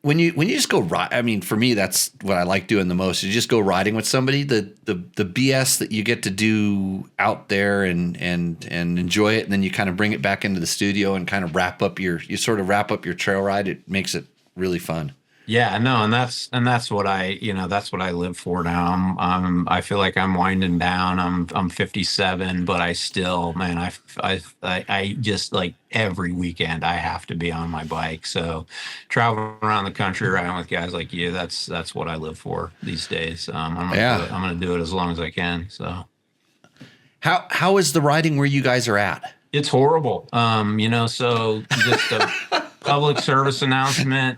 when you just go ride, I mean, for me, that's what I like doing the most. You just go riding with somebody. The BS that you get to do out there and enjoy it, and then you kind of bring it back into the studio and kind of wrap up your trail ride. It makes it really fun. Yeah, no, and that's what I live for now. I feel like I'm winding down. I'm 57, but I still, man, I just, like, every weekend I have to be on my bike. So traveling around the country riding with guys like you, that's what I live for these days. I'm gonna do it as long as I can. So how is the riding where you guys are at? It's horrible. So just a public service announcement.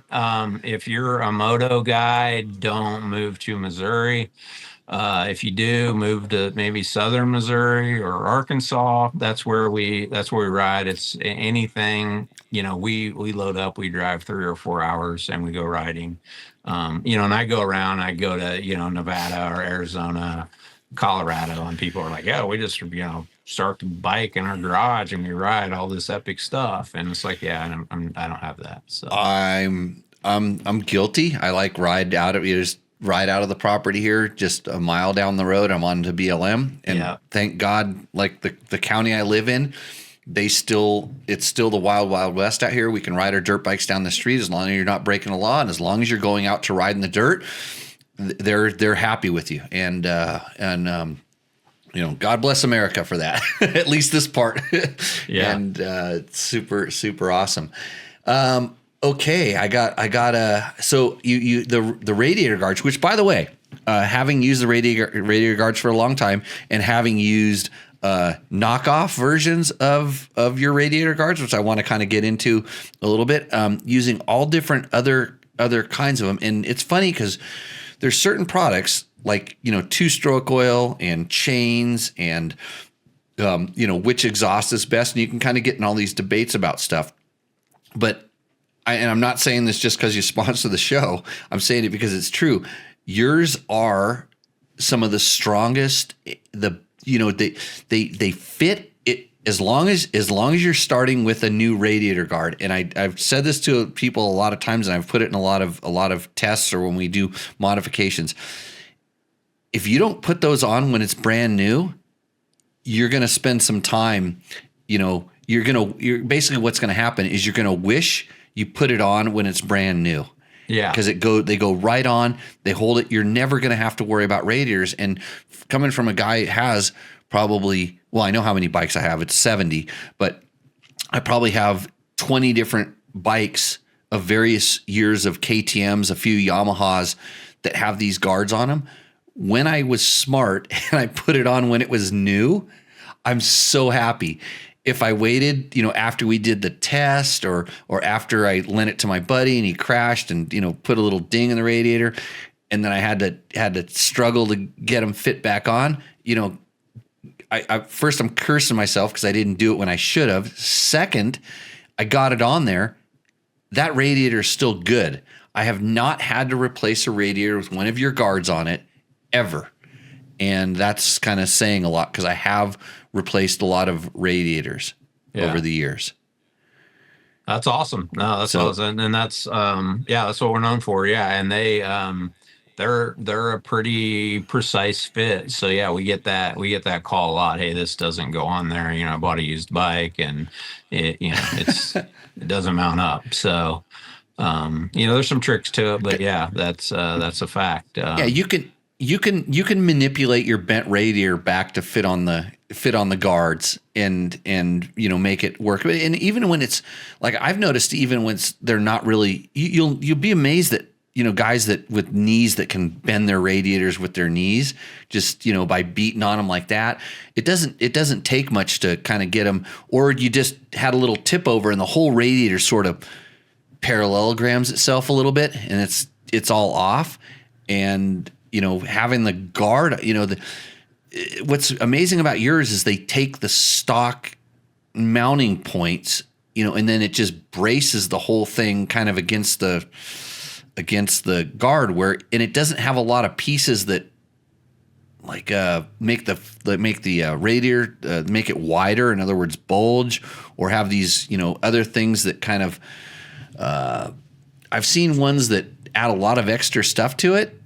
If you're a moto guy, don't move to Missouri. If you do, move to maybe southern Missouri or Arkansas. That's where we ride. It's anything, we load up, we drive 3 or 4 hours, and we go riding. And I go around, I go to, Nevada or Arizona, Colorado, and people are like, yeah, we just, start the bike in our garage and we ride all this epic stuff. And it's like, yeah, and I don't have that. So I'm guilty. I like just ride out of the property here, just a mile down the road. I'm on to BLM, and thank God, like the county I live in, it's still the wild, wild west out here. We can ride our dirt bikes down the street as long as you're not breaking the law, and as long as you're going out to ride in the dirt, they're happy with you. And God bless America for that. At least this part. Yeah. And it's super, super awesome. Okay, I got so the radiator guards, which, by the way, having used the radiator guards for a long time and having used knockoff versions of your radiator guards, which I want to kind of get into a little bit, using all different other kinds of them. And it's funny because there's certain products like, two-stroke oil and chains and, which exhaust is best. And you can kind of get in all these debates about stuff. But I'm not saying this just because you sponsor the show. I'm saying it because it's true. Yours are some of the strongest. They fit it as long as you're starting with a new radiator guard. And I've said this to people a lot of times, and I've put it in a lot of tests or when we do modifications. If you don't put those on when it's brand new, you're going to spend some time. You're basically what's going to happen is you're going to wish you put it on when it's brand new. Yeah. Because they go right on, they hold it. You're never going to have to worry about radiators. And coming from a guy who has probably, well, I know how many bikes I have. It's 70, but I probably have 20 different bikes of various years of KTMs, a few Yamahas that have these guards on them. When I was smart and I put it on when it was new, I'm so happy. If I waited, after we did the test or after I lent it to my buddy and he crashed and, put a little ding in the radiator, and then I had to struggle to get him fit back on, I first, I'm cursing myself because I didn't do it when I should have. Second, I got it on there. That radiator is still good. I have not had to replace a radiator with one of your guards on it ever. And that's kind of saying a lot because I have replaced a lot of radiators over the years. That's awesome. No, that's awesome. And that's that's what we're known for. Yeah. And they're a pretty precise fit. So yeah, we get that call a lot. Hey, this doesn't go on there. I bought a used bike and it doesn't mount up. So there's some tricks to it, but yeah, that's a fact. You can manipulate your bent radiator back to fit on the guards and make it work. And even when it's like, I've noticed, even when they're not really, you'll be amazed that guys that with knees that can bend their radiators with their knees just by beating on them like that. It doesn't take much to kind of get them. Or you just had a little tip over and the whole radiator sort of parallelograms itself a little bit and it's all off. And having the guard, what's amazing about yours is they take the stock mounting points, and then it just braces the whole thing kind of against the guard and it doesn't have a lot of pieces that like make the radiator make it wider. In other words, bulge or have these other things that kind of I've seen ones that add a lot of extra stuff to it.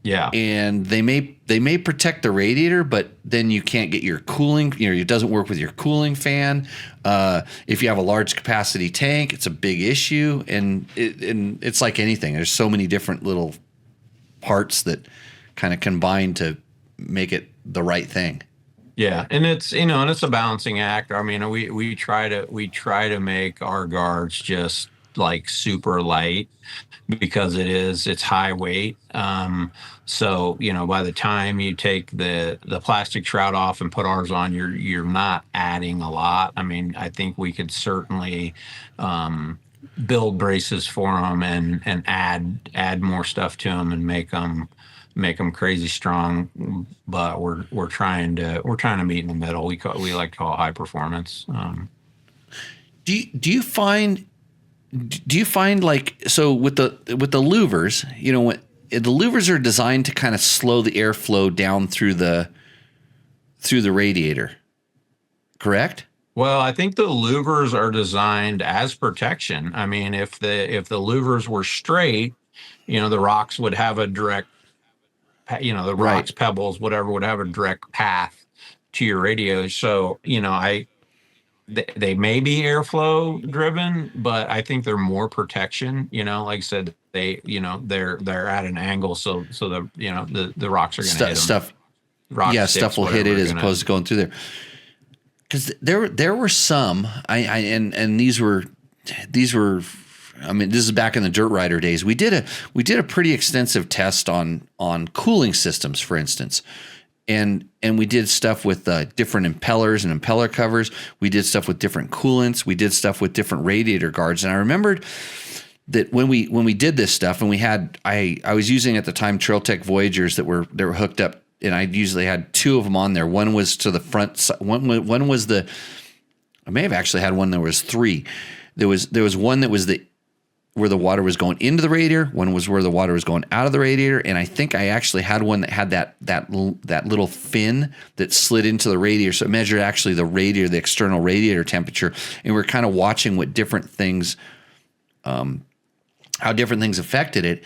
Yeah. And they may protect the radiator, but then you can't get your cooling, it doesn't work with your cooling fan. If you have a large capacity tank, it's a big issue. And it's like anything. There's so many different little parts that kind of combine to make it the right thing. Yeah. And it's, and it's a balancing act. I mean, we try to make our guards just like super light because it's high weight. So, by the time you take the plastic shroud off and put ours on, you're not adding a lot. I mean, I think we could certainly build braces for them and add more stuff to them and make them crazy strong. But we're trying to meet in the middle. We like to call it high performance. Do you find do you find like, so with the louvers, you know, when the louvers are designed to kind of slow the airflow down through the radiator, correct? Well, I think the louvers are designed as protection. I mean, if the louvers were straight, the rocks would have a direct, the Right. rocks, pebbles, whatever, would have a direct path to your radio. So, they may be airflow driven, but I think they're more protection. Like I said, they're at an angle, so the rocks are going to hit them. Rocks, Yeah, sticks, stuff will hit it as gonna, opposed to going through there. Because there were some, and these were, I mean, this is back in the Dirt Rider days. We did a pretty extensive test on cooling systems, for instance, and we did stuff with different impellers and impeller covers. We did stuff with different coolants. We did stuff with different radiator guards. And I remembered that when we did this stuff, and I was using at the time Trail Tech Voyagers that were hooked up. And I usually had two of them on there. One was to the front. One was I may have actually had one. There was three. There was one that was where the water was going into the radiator. One was where the water was going out of the radiator. And I think I actually had one that had that little fin that slid into the radiator. So it measured actually the external radiator temperature. And we're kind of watching what different things, how different things affected it.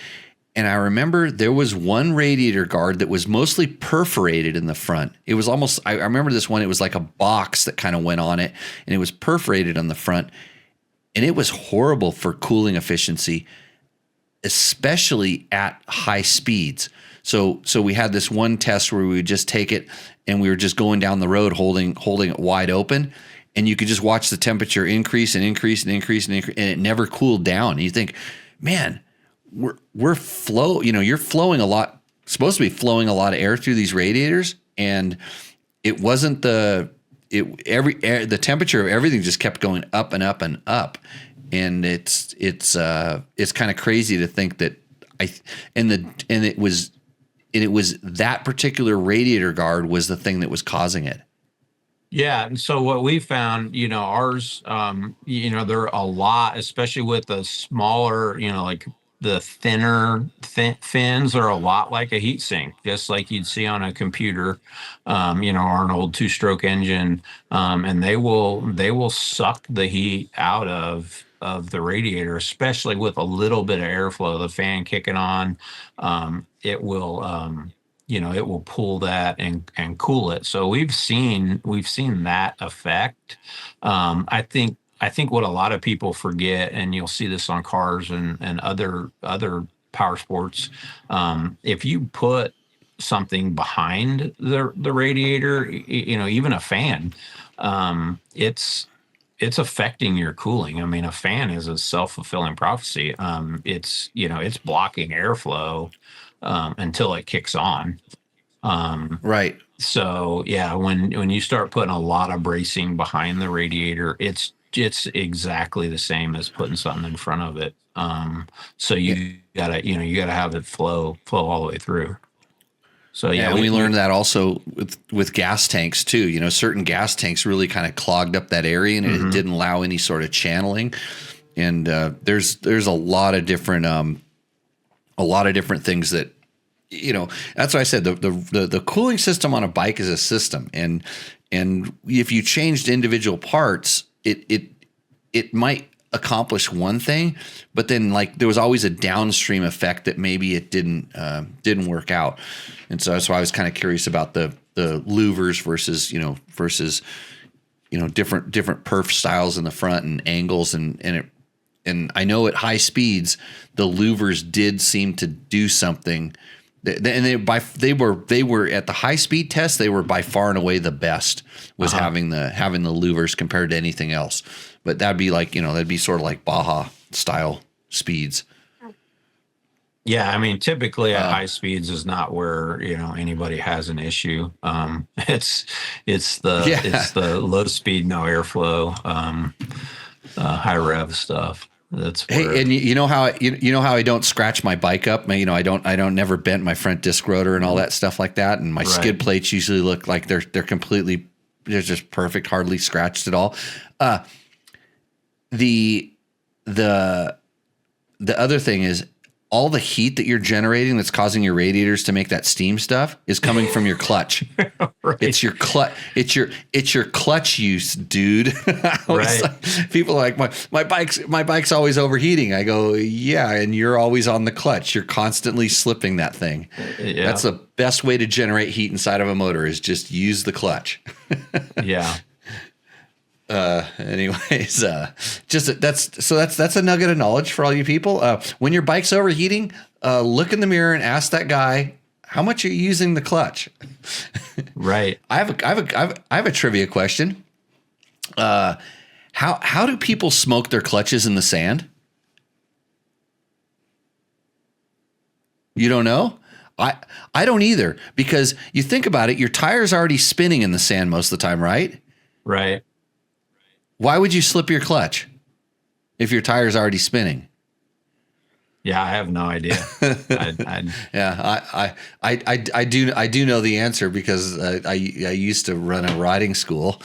And I remember there was one radiator guard that was mostly perforated in the front. It was almost, I remember this one, it was like a box that kind of went on it, and it was perforated on the front. And it was horrible for cooling efficiency, especially at high speeds. So we had this one test where we would just take it and we were just going down the road holding it wide open. And you could just watch the temperature increase and increase and increase and increase, and it never cooled down. And you think, man, you're flowing a lot, supposed to be flowing a lot of air through these radiators, and it wasn't the temperature of everything just kept going up and up and up, and it's kind of crazy to think that it was that particular radiator guard was the thing that was causing it. Yeah, and so what we found, ours, there are a lot, especially with the smaller, like the thinner fins are a lot like a heat sink, just like you'd see on a computer, or an old two-stroke engine, and they will suck the heat out of the radiator, especially with a little bit of airflow, the fan kicking on. It will it will pull that and cool it. So we've seen that effect. I think what a lot of people forget, and you'll see this on cars and other power sports, if you put something behind the radiator, even a fan, it's affecting your cooling. I mean, a fan is a self-fulfilling prophecy. It's blocking airflow until it kicks on. Right. So yeah, when you start putting a lot of bracing behind the radiator, it's exactly the same as putting something in front of it. So you gotta have it flow all the way through. So yeah, and we learned that also with gas tanks too. Certain gas tanks really kind of clogged up that area, and it didn't allow any sort of channeling. And there's a lot of different things that, that's why I said the cooling system on a bike is a system, and if you changed individual parts, it might accomplish one thing, but then like there was always a downstream effect that maybe it didn't work out. And so that's why I was kind of curious about the louvers versus different perf styles in the front and angles, and I know at high speeds the louvers did seem to do something. And they were at the high speed test, they were by far and away the best, was having the louvers compared to anything else. But that'd be like, that'd be sort of like Baja style speeds. Yeah, I mean, typically at high speeds is not where anybody has an issue. It's the low speed, no airflow, high rev stuff. That's where, hey, and you know how I don't scratch my bike up. I don't never bent my front disc rotor and all that stuff like that. And my skid plates usually look like they're just perfect, hardly scratched at all. The the other thing is all the heat that you're generating that's causing your radiators to make that steam stuff is coming from your clutch. Right. It's your clutch. It's your clutch use, dude. Right. People are like, my bike's always overheating. I go, yeah, and you're always on the clutch. You're constantly slipping that thing. Yeah. That's the best way to generate heat inside of a motor is just use the clutch. Yeah. Anyways, that's a nugget of knowledge for all you people. When your bike's overheating, look in the mirror and ask that guy, how much are you using the clutch? Right. I have a trivia question. How do people smoke their clutches in the sand? You don't know? I don't either, because you think about it, your tire's already spinning in the sand most of the time, right? Right. Why would you slip your clutch if your tire's already spinning? Yeah, I have no idea. Yeah, I do know the answer because I used to run a riding school,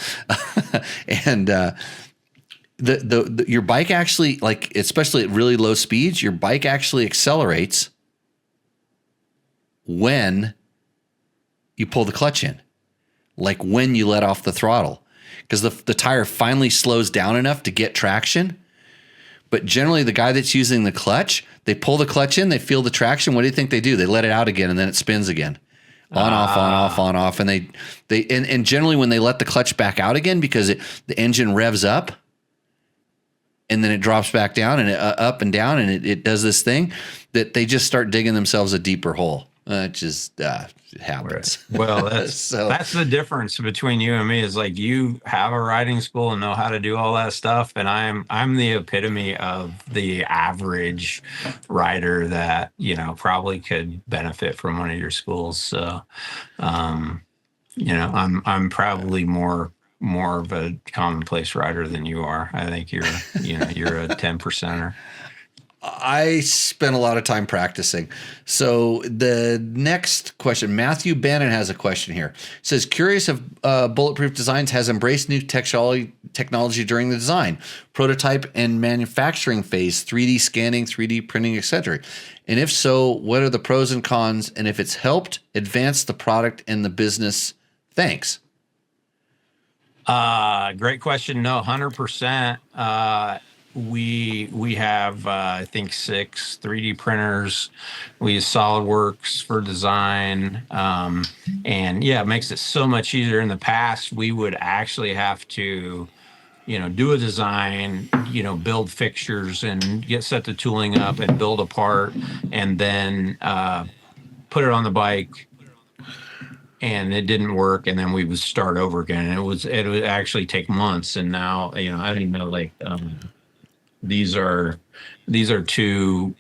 and your bike actually, like, especially at really low speeds, your bike actually accelerates when you pull the clutch in, like when you let off the throttle. Because the tire finally slows down enough to get traction. But generally, the guy that's using the clutch, they pull the clutch in, they feel the traction. What do you think they do? They let it out again, and then it spins again. On, off, on, off, on, off. And and generally, when they let the clutch back out again, because the engine revs up, and then it drops back down, and up and down, and it does this thing, that they just start digging themselves a deeper hole. It just happens. Well, that's the difference between you and me is like you have a riding school and know how to do all that stuff, and I'm the epitome of the average rider that probably could benefit from one of your schools. So, I'm probably more of a commonplace rider than you are. I think you're a 10%er. I spent a lot of time practicing. So the next question, Matthew Bannon has a question here. It says, curious if Bulletproof Designs has embraced new technology during the design, prototype, and manufacturing phase, 3D scanning, 3D printing, etc. And if so, what are the pros and cons? And if it's helped advance the product and the business? Thanks. Great question. No, 100%. We have I think 6 3D printers. We use SolidWorks for design, and yeah, it makes it so much easier. In the past, we would actually have to, do a design, build fixtures and set the tooling up and build a part, and then put it on the bike. And it didn't work, and then we would start over again. And it would actually take months. And now, I don't even know, like. These are 2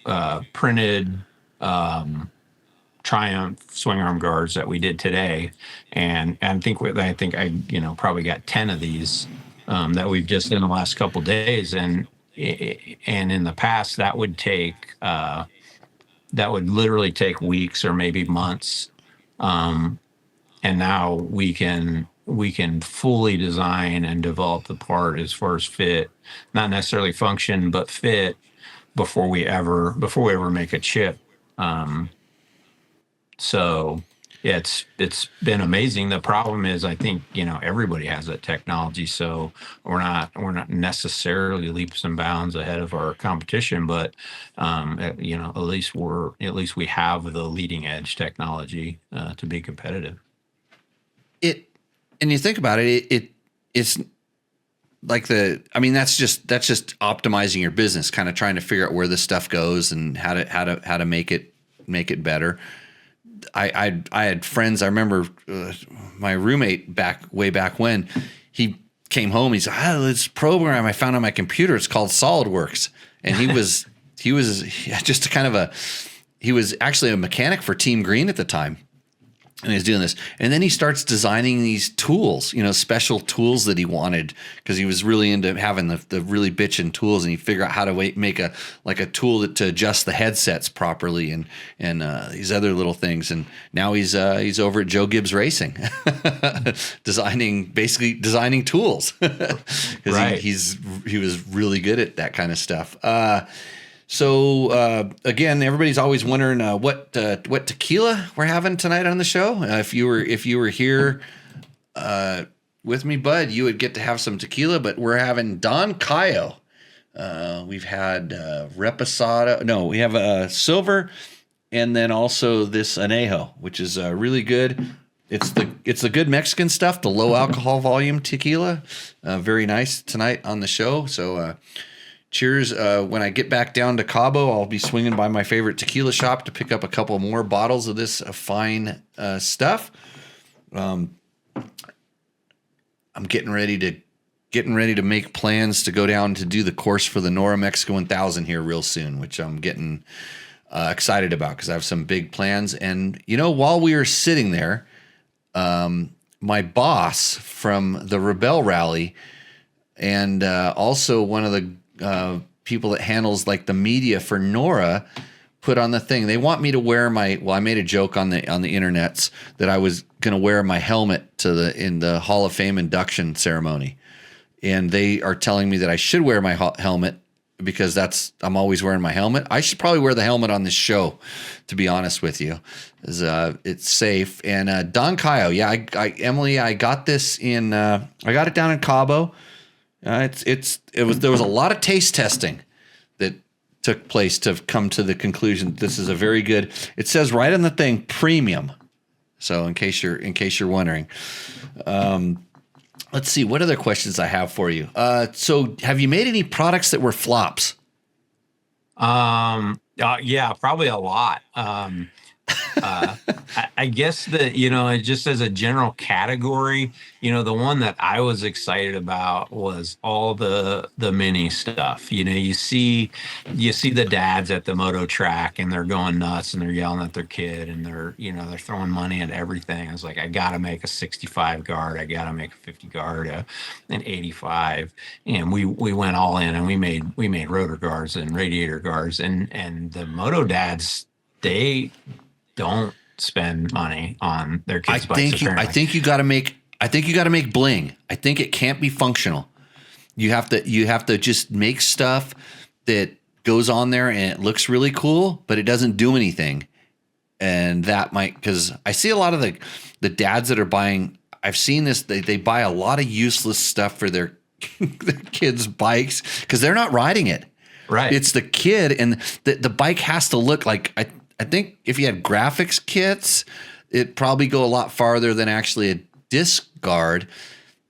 printed Triumph swing arm guards that we did today, and I think I probably got 10 of these that we've just in the last couple of days, and in the past that would literally take weeks or maybe months, and now we can fully design and develop the part as far as fit, not necessarily function, but fit before we ever make a chip. So it's been amazing. The problem is, I think, everybody has that technology, so we're not necessarily leaps and bounds ahead of our competition, but at least we have the leading edge technology to be competitive. And you think about it, it's like that's just optimizing your business, kind of trying to figure out where this stuff goes and how to make it better. I had friends. I remember my roommate way back when he came home. He said, this program I found on my computer, it's called SolidWorks, and he was just he was actually a mechanic for Team Green at the time. and he's doing this, and then he starts designing these tools, special tools that he wanted, because he was really into having the really bitchin' tools, and he figured out how to make a tool to adjust the headsets properly, and these other little things. And now he's over at Joe Gibbs Racing, designing tools, because Right. he was really good at that kind of stuff. So again, everybody's always wondering what tequila we're having tonight on the show. If you were here with me, Bud, you would get to have some tequila. But we're having Don Cayo. We've had Reposado. No, we have Silver, and then also this Anejo, which is really good. It's the good Mexican stuff, the low alcohol volume tequila. Very nice tonight on the show. So. Cheers. When I get back down to Cabo, I'll be swinging by my favorite tequila shop to pick up a couple more bottles of this fine stuff. I'm getting ready to make plans to go down to do the course for the Nora Mexico 1000 here real soon, which I'm getting excited about, because I have some big plans. And while we were sitting there, my boss from the Rebel Rally, and also one of the people that handles like the media for Nora, put on the thing. They want me to wear I made a joke on the internets that I was going to wear my helmet in the Hall of Fame induction ceremony. And they are telling me that I should wear my helmet, because I'm always wearing my helmet. I should probably wear the helmet on this show, to be honest with you. It's safe. And Don Cayo, yeah, Emily, I got this I got it down in Cabo. There was a lot of taste testing that took place to come to the conclusion this is a very good. It says right on the thing, premium. So in case you're wondering, let's see what other questions I have for you. So have you made any products that were flops? Yeah, probably a lot. I guess that, just as a general category, the one that I was excited about was all the mini stuff. You see the dads at the Moto track, and they're going nuts, and they're yelling at their kid, and they're throwing money at everything. I was like, I got to make a 65 guard. I got to make a 50 guard, an 85. And we went all in, and we made rotor guards and radiator guards, and the Moto dads, they don't spend money on their kids' bikes. I think you got to make bling. I think it can't be functional. You have to just make stuff that goes on there and it looks really cool, but it doesn't do anything. And that might, because I see a lot of the dads that are buying. I've seen this. They buy a lot of useless stuff for their kids' bikes because they're not riding it. Right. It's the kid, and the bike has to look like. I think if you had graphics kits, it'd probably go a lot farther than actually a disc guard.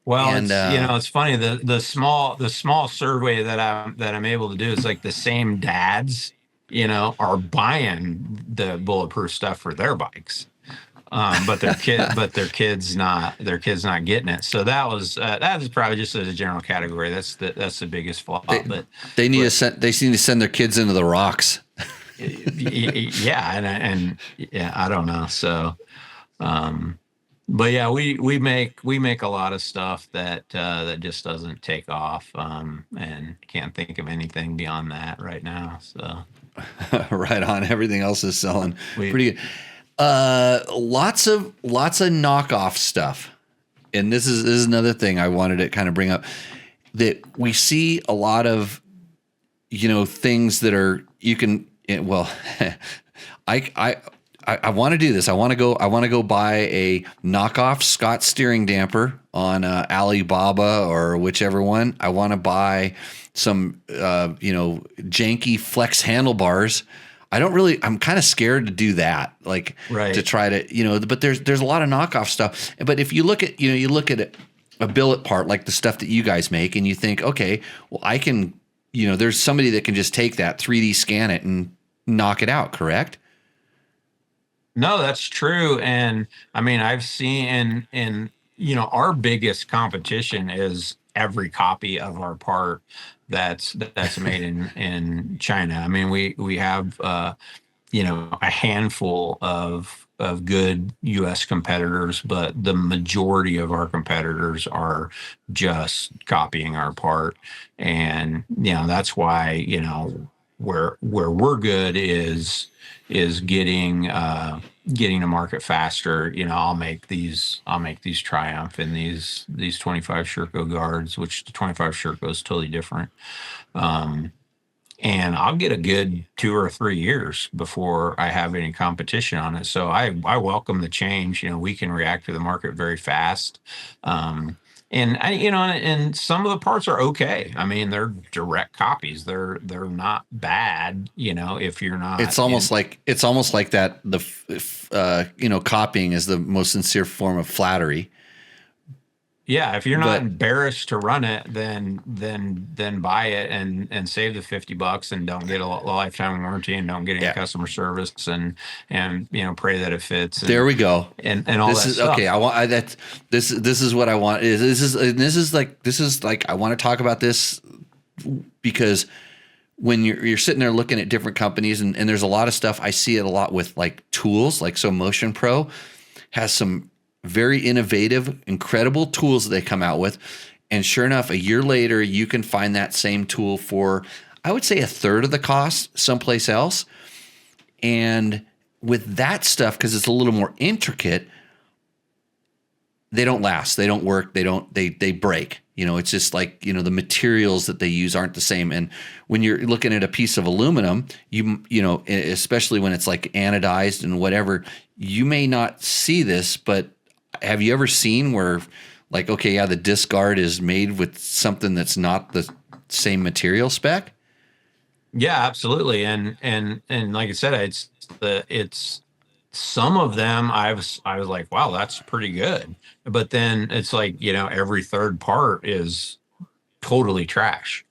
Well, and, it's funny, the small survey that I'm able to do is like the same dads, are buying the bulletproof stuff for their bikes. But their kids not getting it. So that is probably just as a general category. That's the biggest flaw. They need to send their kids into the rocks. Yeah, and I don't know. So, but yeah, we make a lot of stuff that just doesn't take off, and can't think of anything beyond that right now. So, right on. Everything else is selling pretty good. Lots of knockoff stuff, and this is another thing I wanted to kind of bring up, that we see a lot of things that are you can. Well, I want to do this. I want to go buy a knockoff Scott steering damper on Alibaba or whichever one. I want to buy some janky flex handlebars. I'm kind of scared to do that, like right. To try to but there's a lot of knockoff stuff. But if you look at a billet part like the stuff that you guys make, and you think, okay, well, I can. There's somebody that can just take that 3D scan it and knock it out, correct? No, that's true. And I mean, I've seen in our biggest competition is every copy of our part that's made in China. I mean, we have a handful of good U.S. competitors, but the majority of our competitors are just copying our part, and that's why where we're good is getting to market faster. I'll make these Triumph and these 25 Sherco guards, which the 25 Sherco is totally different. And I'll get a good 2 or 3 years before I have any competition on it. So I welcome the change. We can react to the market very fast. And some of the parts are okay. I mean, they're direct copies. They're not bad. If you're not, it's almost like that. Copying is the most sincere form of flattery. Yeah, if you're not embarrassed to run it, then buy it and save the $50 and don't get a lifetime warranty and don't get any customer service and pray that it fits. There we go. And all this that is stuff. Okay. This is what I want. This is like I want to talk about this because when you're sitting there looking at different companies and there's a lot of stuff, I see it a lot with like tools, like so Motion Pro has some very innovative, incredible tools that they come out with. And sure enough, a year later, you can find that same tool for, I would say, a third of the cost someplace else. And with that stuff, because it's a little more intricate, they don't last, they don't work, they break. It's just like, the materials that they use aren't the same. And when you're looking at a piece of aluminum, especially when it's like anodized and whatever, you may not see this, but have you ever seen where like, okay, yeah, the disc guard is made with something that's not the same material spec? Yeah, absolutely. And like I said, it's some of them I was like, wow, that's pretty good. But then it's like, every third part is totally trash.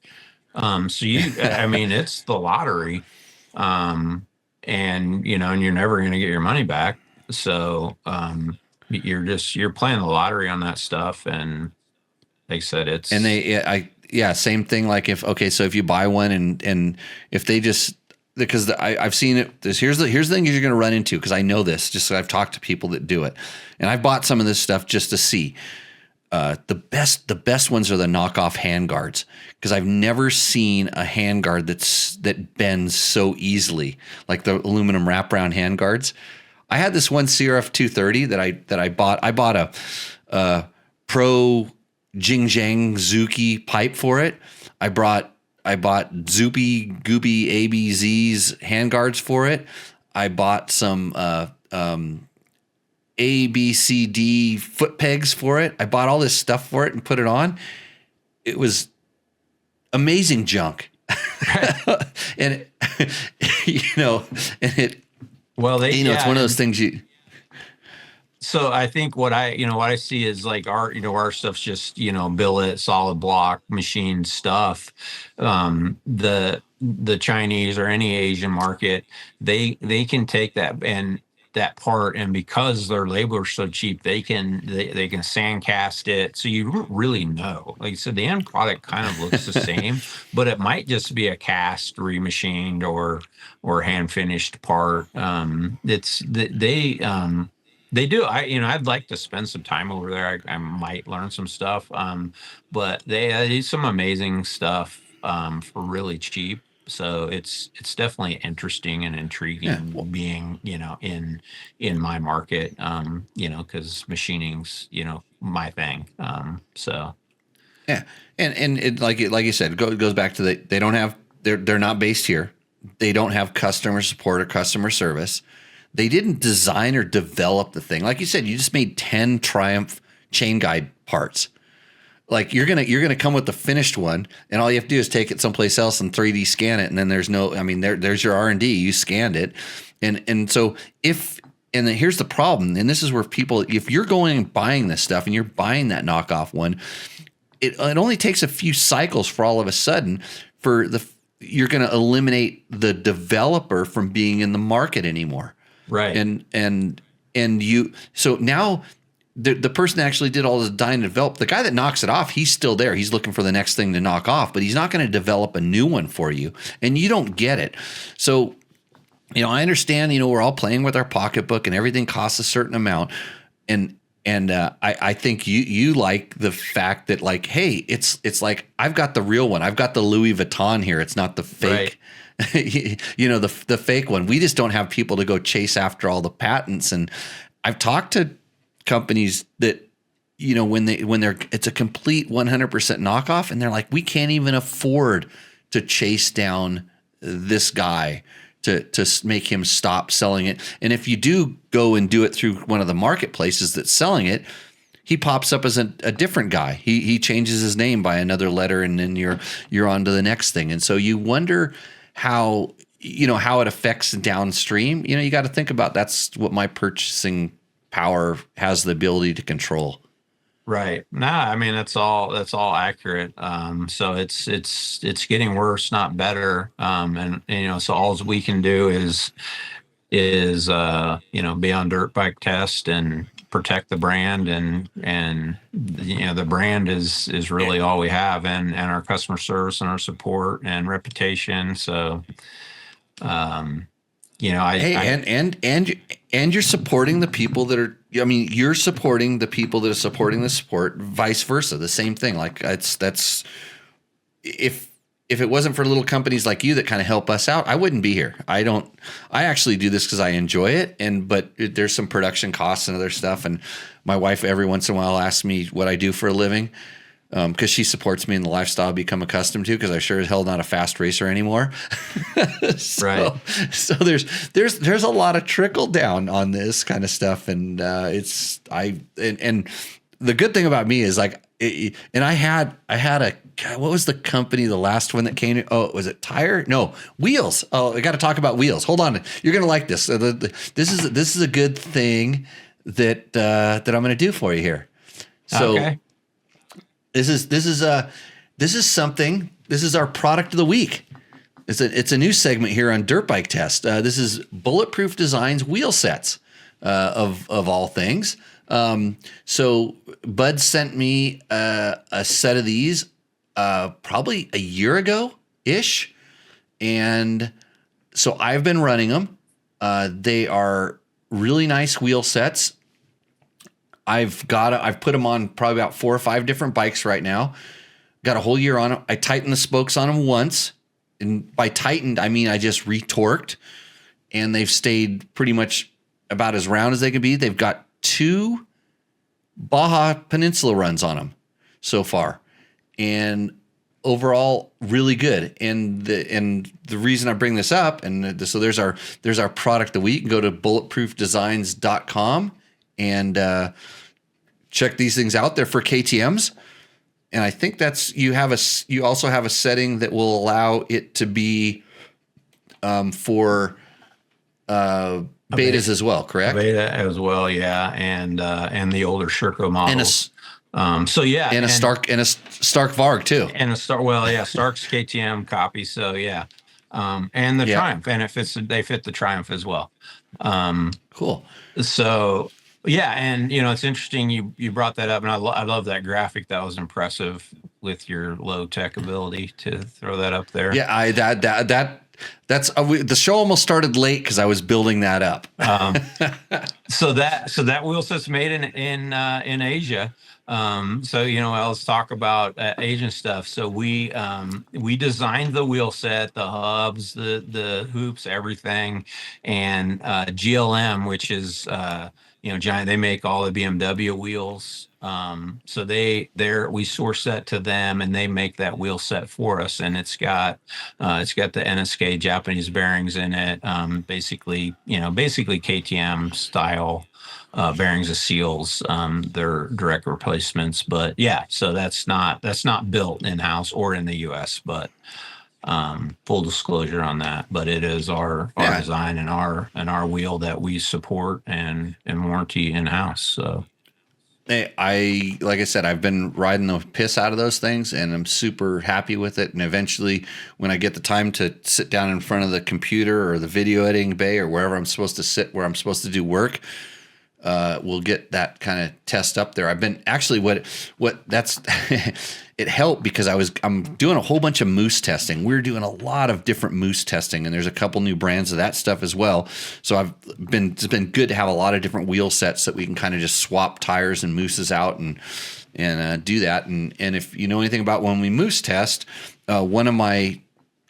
So I mean, it's the lottery. And you're never going to get your money back. So, you're playing the lottery on that stuff. And like I said, same thing. Like so if you buy one and if they just, because I've seen it. Here's the thing you're going to run into, because I know this, just so I've talked to people that do it, and I've bought some of this stuff just to see. The best ones are the knockoff handguards, because I've never seen a handguard that bends so easily, like the aluminum wraparound handguards. I had this one CRF 230 that I bought. I bought a Pro Jingjiang Zuki pipe for it. I bought Zoopy Goopy ABZ's handguards for it. I bought some ABCD foot pegs for it. I bought all this stuff for it and put it on. It was amazing junk. And it's one of those things you. So I think what I see is like our stuff's just, billet, solid block, machine stuff. The Chinese or any Asian market, they can take that part, and because their labor is so cheap, they can sand cast it. So you don't really know. Like I said, the end product kind of looks the same, but it might just be a cast, remachined, or hand finished part. They do. I'd like to spend some time over there. I might learn some stuff. But they do some amazing stuff for really cheap. So it's definitely interesting and intriguing being, in my market, because machining's, my thing. So. Yeah. And it, like you said, it goes back to they don't have, they're not based here. They don't have customer support or customer service. They didn't design or develop the thing. Like you said, you just made 10 Triumph chain guide parts. Like you're gonna come with the finished one, and all you have to do is take it someplace else and 3D scan it, and then there's your R&D. You scanned it, and so then here's the problem, and this is where people, if you're going and buying this stuff and you're buying that knockoff one, it only takes a few cycles for all of a sudden you're going to eliminate the developer from being in the market anymore. Right. So now the person that actually did all the design and develop, the guy that knocks it off, he's still there. He's looking for the next thing to knock off, but he's not going to develop a new one for you, and you don't get it. So I understand, we're all playing with our pocketbook and everything costs a certain amount. And I think you like the fact that, like, hey, it's like, I've got the real one. I've got the Louis Vuitton here. It's not the fake, the fake one. We just don't have people to go chase after all the patents. And I've talked to companies that, when it's a complete 100% knockoff, and they're like, we can't even afford to chase down this guy to make him stop selling it. And if you do go and do it through one of the marketplaces that's selling it, he pops up as a different guy. He changes his name by another letter, and then you're on to the next thing. And so you wonder how it affects downstream. You got to think about, that's what my purchasing power has the ability to control. Right. Nah, I mean, that's all accurate. So it's getting worse, not better. So all we can do is be on dirt bike test and protect the brand, and the brand is really all we have, and our customer service and our support and reputation. So and you're supporting the people that are, you're supporting the people that are supporting the sport, vice versa. The same thing. Like, that's if it wasn't for little companies like you that kind of help us out, I wouldn't be here. I actually do this because I enjoy it. But there's some production costs and other stuff. And my wife every once in a while asks me what I do for a living, because she supports me in the lifestyle I've become accustomed to, because I sure as hell not a fast racer anymore. Right. So there's a lot of trickle down on this kind of stuff. And and the good thing about me is, like, and I had what was the company, the last one that came? Oh, was it Tire? No, Wheels. Oh, I got to talk about Wheels. Hold on. You're going to like this. This is a good thing that I'm going to do for you here. So okay. This is something. This is our product of the week. It's a new segment here on Dirt Bike Test. This is Bulletproof Designs wheel sets, of all things. So Bud sent me a set of these probably a year ago ish, and so I've been running them. They are really nice wheel sets. I've put them on probably about 4 or 5 different bikes right now. Got a whole year on them. I tightened the spokes on them once, and by tightened I mean I just retorqued, and they've stayed pretty much about as round as they can be. They've got 2 Baja Peninsula runs on them so far, and overall really good. And the reason I bring this up, and so there's our product of the week. Go to bulletproofdesigns.com and check these things out. They're for KTMs, and I think you also have a setting that will allow it to be for betas as well, correct? Beta as well, yeah, and the older Sherco models. And a Stark Varg too, and Stark's KTM copy. So yeah, and the Triumph, and they fit the Triumph as well. Cool. So yeah, and it's interesting you brought that up, and I love that graphic. That was impressive with your low tech ability to throw that up there. Yeah, that's the show almost started late because I was building that up. So that wheel set's made in Asia. Let's talk about Asian stuff. So we designed the wheel set, the hubs, the hoops, everything, and GLM, which is giant. They make all the BMW wheels. So we source that to them, and they make that wheel set for us. And it's got the NSK Japanese bearings in it. Basically KTM style bearings of seals. They're direct replacements, but yeah. So that's not built in house or in the U.S. But full disclosure on that. But it is our design and our wheel that we support and warranty in house. So. Hey, like I said, I've been riding the piss out of those things, and I'm super happy with it. And eventually, when I get the time to sit down in front of the computer or the video editing bay or wherever I'm supposed to sit, where I'm supposed to do work, we'll get that kind of test up there. I've been actually what that's it helped because I'm doing a whole bunch of moose testing. We're doing a lot of different moose testing, and there's a couple new brands of that stuff as well. So it's been good to have a lot of different wheel sets that we can kind of just swap tires and mooses out and do that. And if you know anything about when we moose test, one of my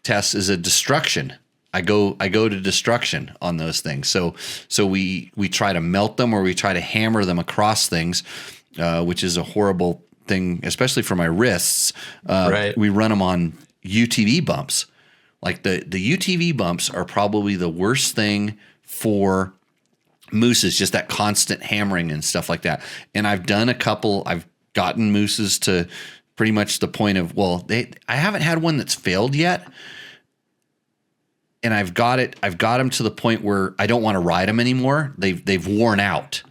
tests is a destruction. I go to destruction on those things. So we try to melt them or we try to hammer them across things, which is a horrible thing, especially for my wrists. Right. We run them on UTV bumps. Like the UTV bumps are probably the worst thing for mooses, just that constant hammering and stuff like that. And I've gotten mooses to pretty much the point of, I haven't had one that's failed yet. And I've got them to the point where I don't want to ride them anymore. They've worn out.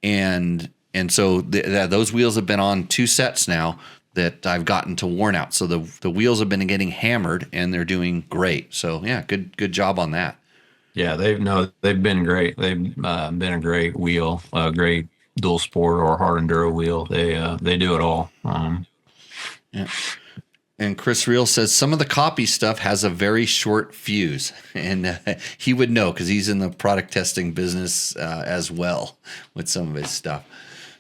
And so those wheels have been on 2 sets now that I've gotten to worn out. So the wheels have been getting hammered and they're doing great. So yeah, good job on that. Yeah, they've been great. They've been a great wheel, a great dual sport or hard enduro wheel. They do it all. Yeah. And Chris Reel says some of the copy stuff has a very short fuse, and he would know because he's in the product testing business as well with some of his stuff.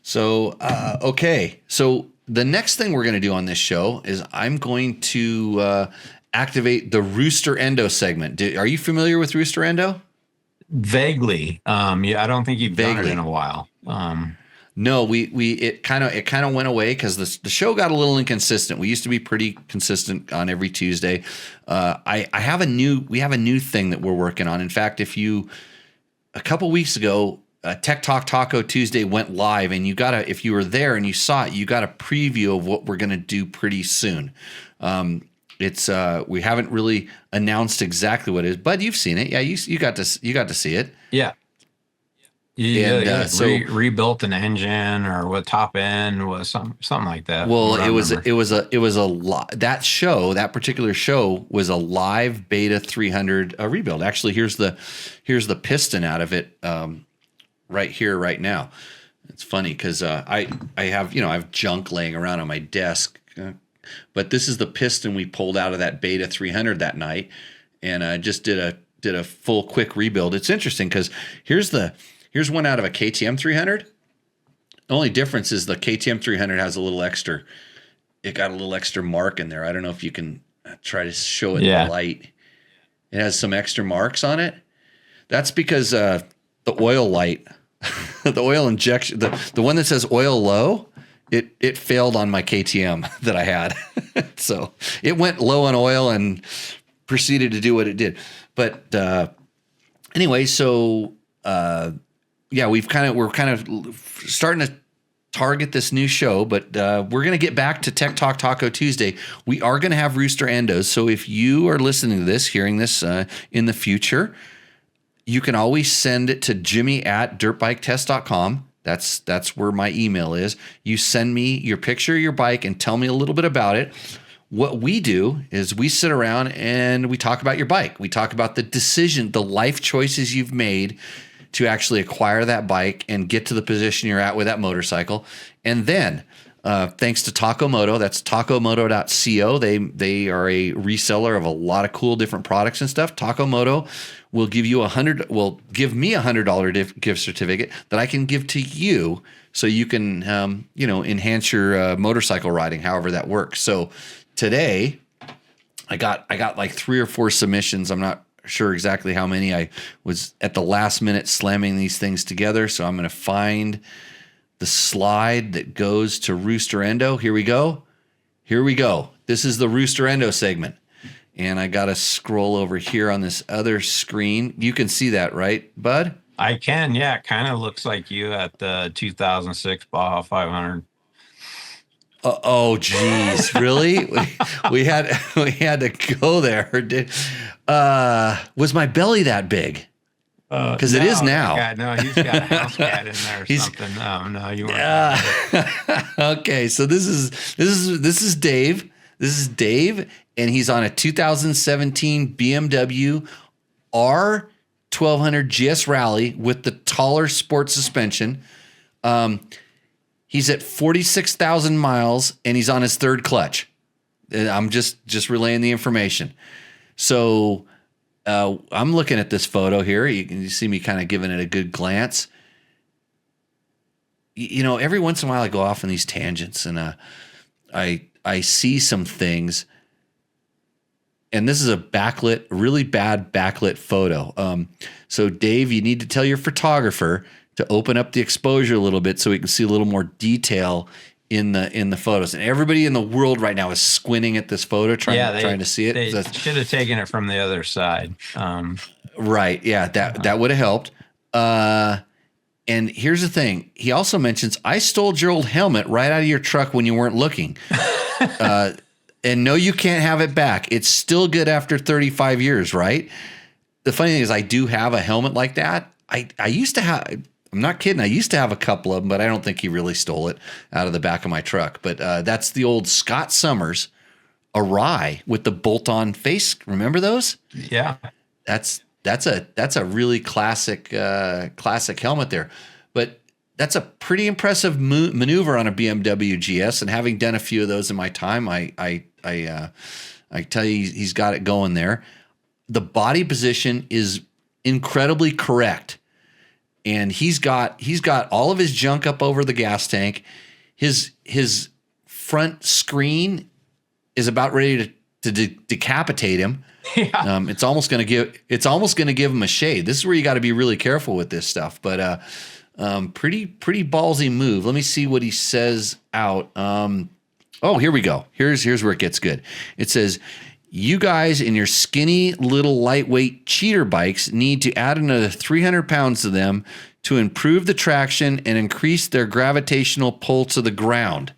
So, okay. So the next thing we're going to do on this show is I'm going to activate the Roost OR Endo segment. Are you familiar with Roost OR Endo? Vaguely. Yeah, I don't think you've done it in a while. No, it kind of went away because the show got a little inconsistent. We used to be pretty consistent on every Tuesday. We have a new thing that we're working on. In fact, a couple weeks ago, Tech Talk Taco Tuesday went live, and if you were there and you saw it, you got a preview of what we're going to do pretty soon. We haven't really announced exactly what it is, but you've seen it. Yeah, you got to see it. Yeah. So rebuilt an engine or what top end was something like that. Well, it was a lot. That particular show was a live Beta 300 rebuild. Actually, here's the piston out of it right here, right now. It's funny because I have junk laying around on my desk, but this is the piston we pulled out of that Beta 300 that night, and I just did a full quick rebuild. It's interesting because here's one out of a KTM 300. The only difference is the KTM 300 has a little extra. It got a little extra mark in there. I don't know if you can try to show it in the light. It has some extra marks on it. That's because the oil light, the oil injection, the one that says oil low, it failed on my KTM that I had. So it went low on oil and proceeded to do what it did. But anyway, so yeah, we're kind of starting to target this new show, but we're going to get back to Tech Talk Taco Tuesday. We are going to have Roost OR Endos. So if you are listening to this, hearing this in the future, you can always send it to jimmy@dirtbiketest.com. That's where my email is. You send me your picture of your bike and tell me a little bit about it. What we do is we sit around and we talk about your bike. We talk about the life choices you've made to actually acquire that bike and get to the position you're at with that motorcycle. And then, thanks to Taco Moto, that's tacomoto.co. They are a reseller of a lot of cool different products and stuff. Taco Moto will give me a $100 gift certificate that I can give to you so you can, enhance your motorcycle riding, however that works. So today I got like 3 or 4 submissions. I'm not sure exactly how many. I was at the last minute slamming these things together. So I'm going to find the slide that goes to Roost OR Endo. Here we go. This is the Roost OR Endo segment. And I got to scroll over here on this other screen. You can see that, right, bud? I can. Yeah. It kind of looks like you at the 2006 Baja 500. Oh, geez. Really? we had to go there. Was my belly that big? Because it is now. He's got a house cat in there or something. No, you weren't. Okay, so this is Dave. This is Dave, and he's on a 2017 BMW 1200 GS Rally with the taller sport suspension. He's at 46,000 miles and he's on his third clutch. I'm just relaying the information. So I'm looking at this photo here. You see me kind of giving it a good glance. You know, every once in a while I go off on these tangents and I see some things. And this is a backlit, really bad backlit photo. So Dave, you need to tell your photographer to open up the exposure a little bit so we can see a little more detail in the photos. And everybody in the world right now is squinting at this photo, trying to see it. They should have taken it from the other side. Right. Yeah, that would have helped. And here's the thing. He also mentions, I stole your old helmet right out of your truck when you weren't looking. And no, you can't have it back. It's still good after 35 years, right? The funny thing is I do have a helmet like that. I used to have, I'm not kidding, I used to have a couple of them, but I don't think he really stole it out of the back of my truck. But that's the old Scott Summers Awry with the bolt-on face. Remember those? Yeah. That's a really classic helmet there. But that's a pretty impressive maneuver on a BMW GS. And having done a few of those in my time, I tell you, he's got it going there. The body position is incredibly correct. And he's got all of his junk up over the gas tank. His front screen is about ready to decapitate him. Yeah. It's almost going to give him a shade. This is where you got to be really careful with this stuff. But pretty ballsy move. Let me see what he says out. Oh, here we go. Here's where it gets good. It says, you guys in your skinny little lightweight cheater bikes need to add another 300 pounds to them to improve the traction and increase their gravitational pull to the ground.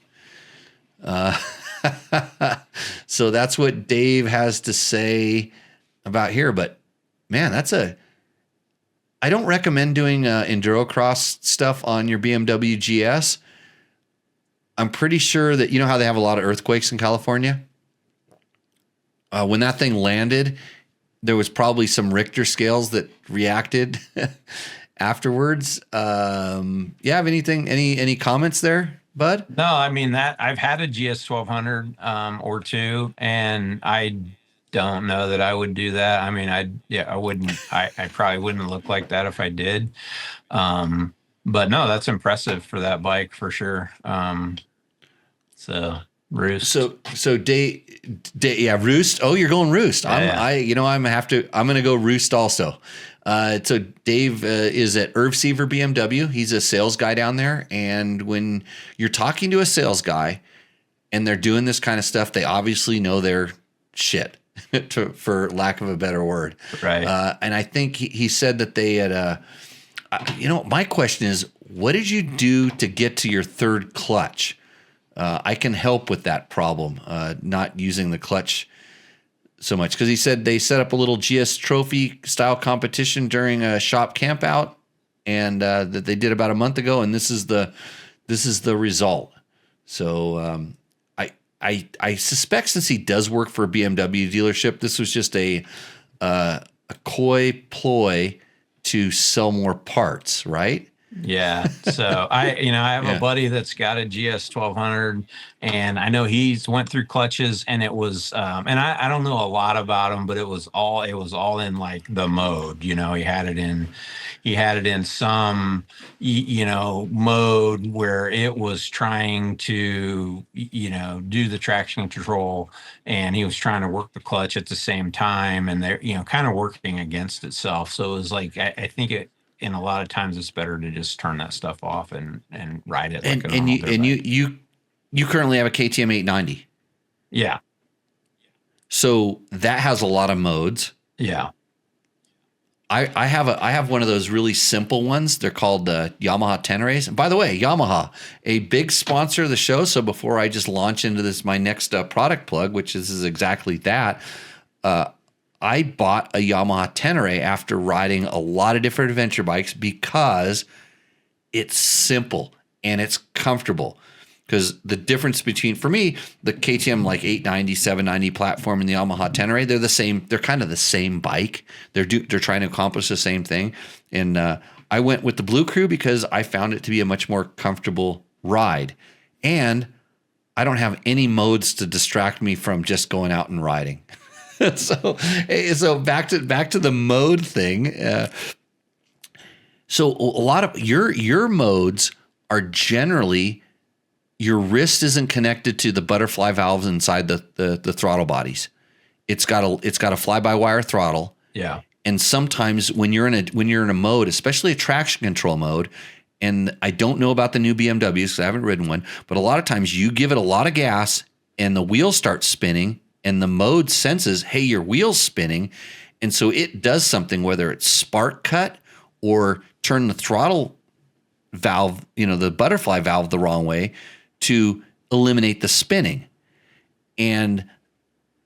So that's what Dave has to say about here. But man, I don't recommend doing endurocross stuff on your BMW GS. I'm pretty sure that, you know how they have a lot of earthquakes in California? When that thing landed, there was probably some Richter scales that reacted afterwards. You have any comments there, bud? No, I mean that I've had a GS 1200 or two, and I don't know that I would do that. I mean, I wouldn't. I probably wouldn't look like that if I did. But no, that's impressive for that bike for sure. So Roost. So yeah, Roost. Oh, you're going Roost. Yeah. I'm going to go Roost also. So Dave is at Irvseaver BMW. He's a sales guy down there. And when you're talking to a sales guy and they're doing this kind of stuff, they obviously know their shit, for lack of a better word. Right. And I think he said that they had, my question is, what did you do to get to your third clutch? I can help with that problem, not using the clutch so much, because he said they set up a little GS trophy style competition during a shop camp out, and that they did about a month ago, and this is the result. So I suspect, since he does work for a BMW dealership, this was just a coy ploy to sell more parts, right? Yeah. So I have a buddy that's got a GS 1200, and I know he's went through clutches, and it was, and I don't know a lot about him, but it was all in like the mode, he had it in some, mode where it was trying to, do the traction control, and he was trying to work the clutch at the same time, and they're, kind of working against itself. So it was like, I think and a lot of times it's better to just turn that stuff off and ride it. Like you currently have a KTM 890. Yeah. So that has a lot of modes. Yeah. I have one of those really simple ones. They're called Yamaha Teneres. And by the way, Yamaha, a big sponsor of the show. So before I just launch into my next product plug, which is exactly that, I bought a Yamaha Tenere after riding a lot of different adventure bikes because it's simple and it's comfortable. because the difference between, for me, the KTM like 890, 790 platform and the Yamaha Tenere, they're the same. They're kind of the same bike. They're trying to accomplish the same thing. And I went with the Blue Crew because I found it to be a much more comfortable ride, and I don't have any modes to distract me from just going out and riding. so back to the mode thing. So a lot of your modes are generally, your wrist isn't connected to the butterfly valves inside the throttle bodies. It's got a fly-by-wire throttle. Yeah. And sometimes when you're in a mode, especially a traction control mode, and I don't know about the new BMWs because I haven't ridden one, but a lot of times you give it a lot of gas and the wheels start spinning, and the mode senses, hey, your wheel's spinning, and so it does something, whether it's spark cut or turn the throttle valve, the butterfly valve the wrong way to eliminate the spinning. And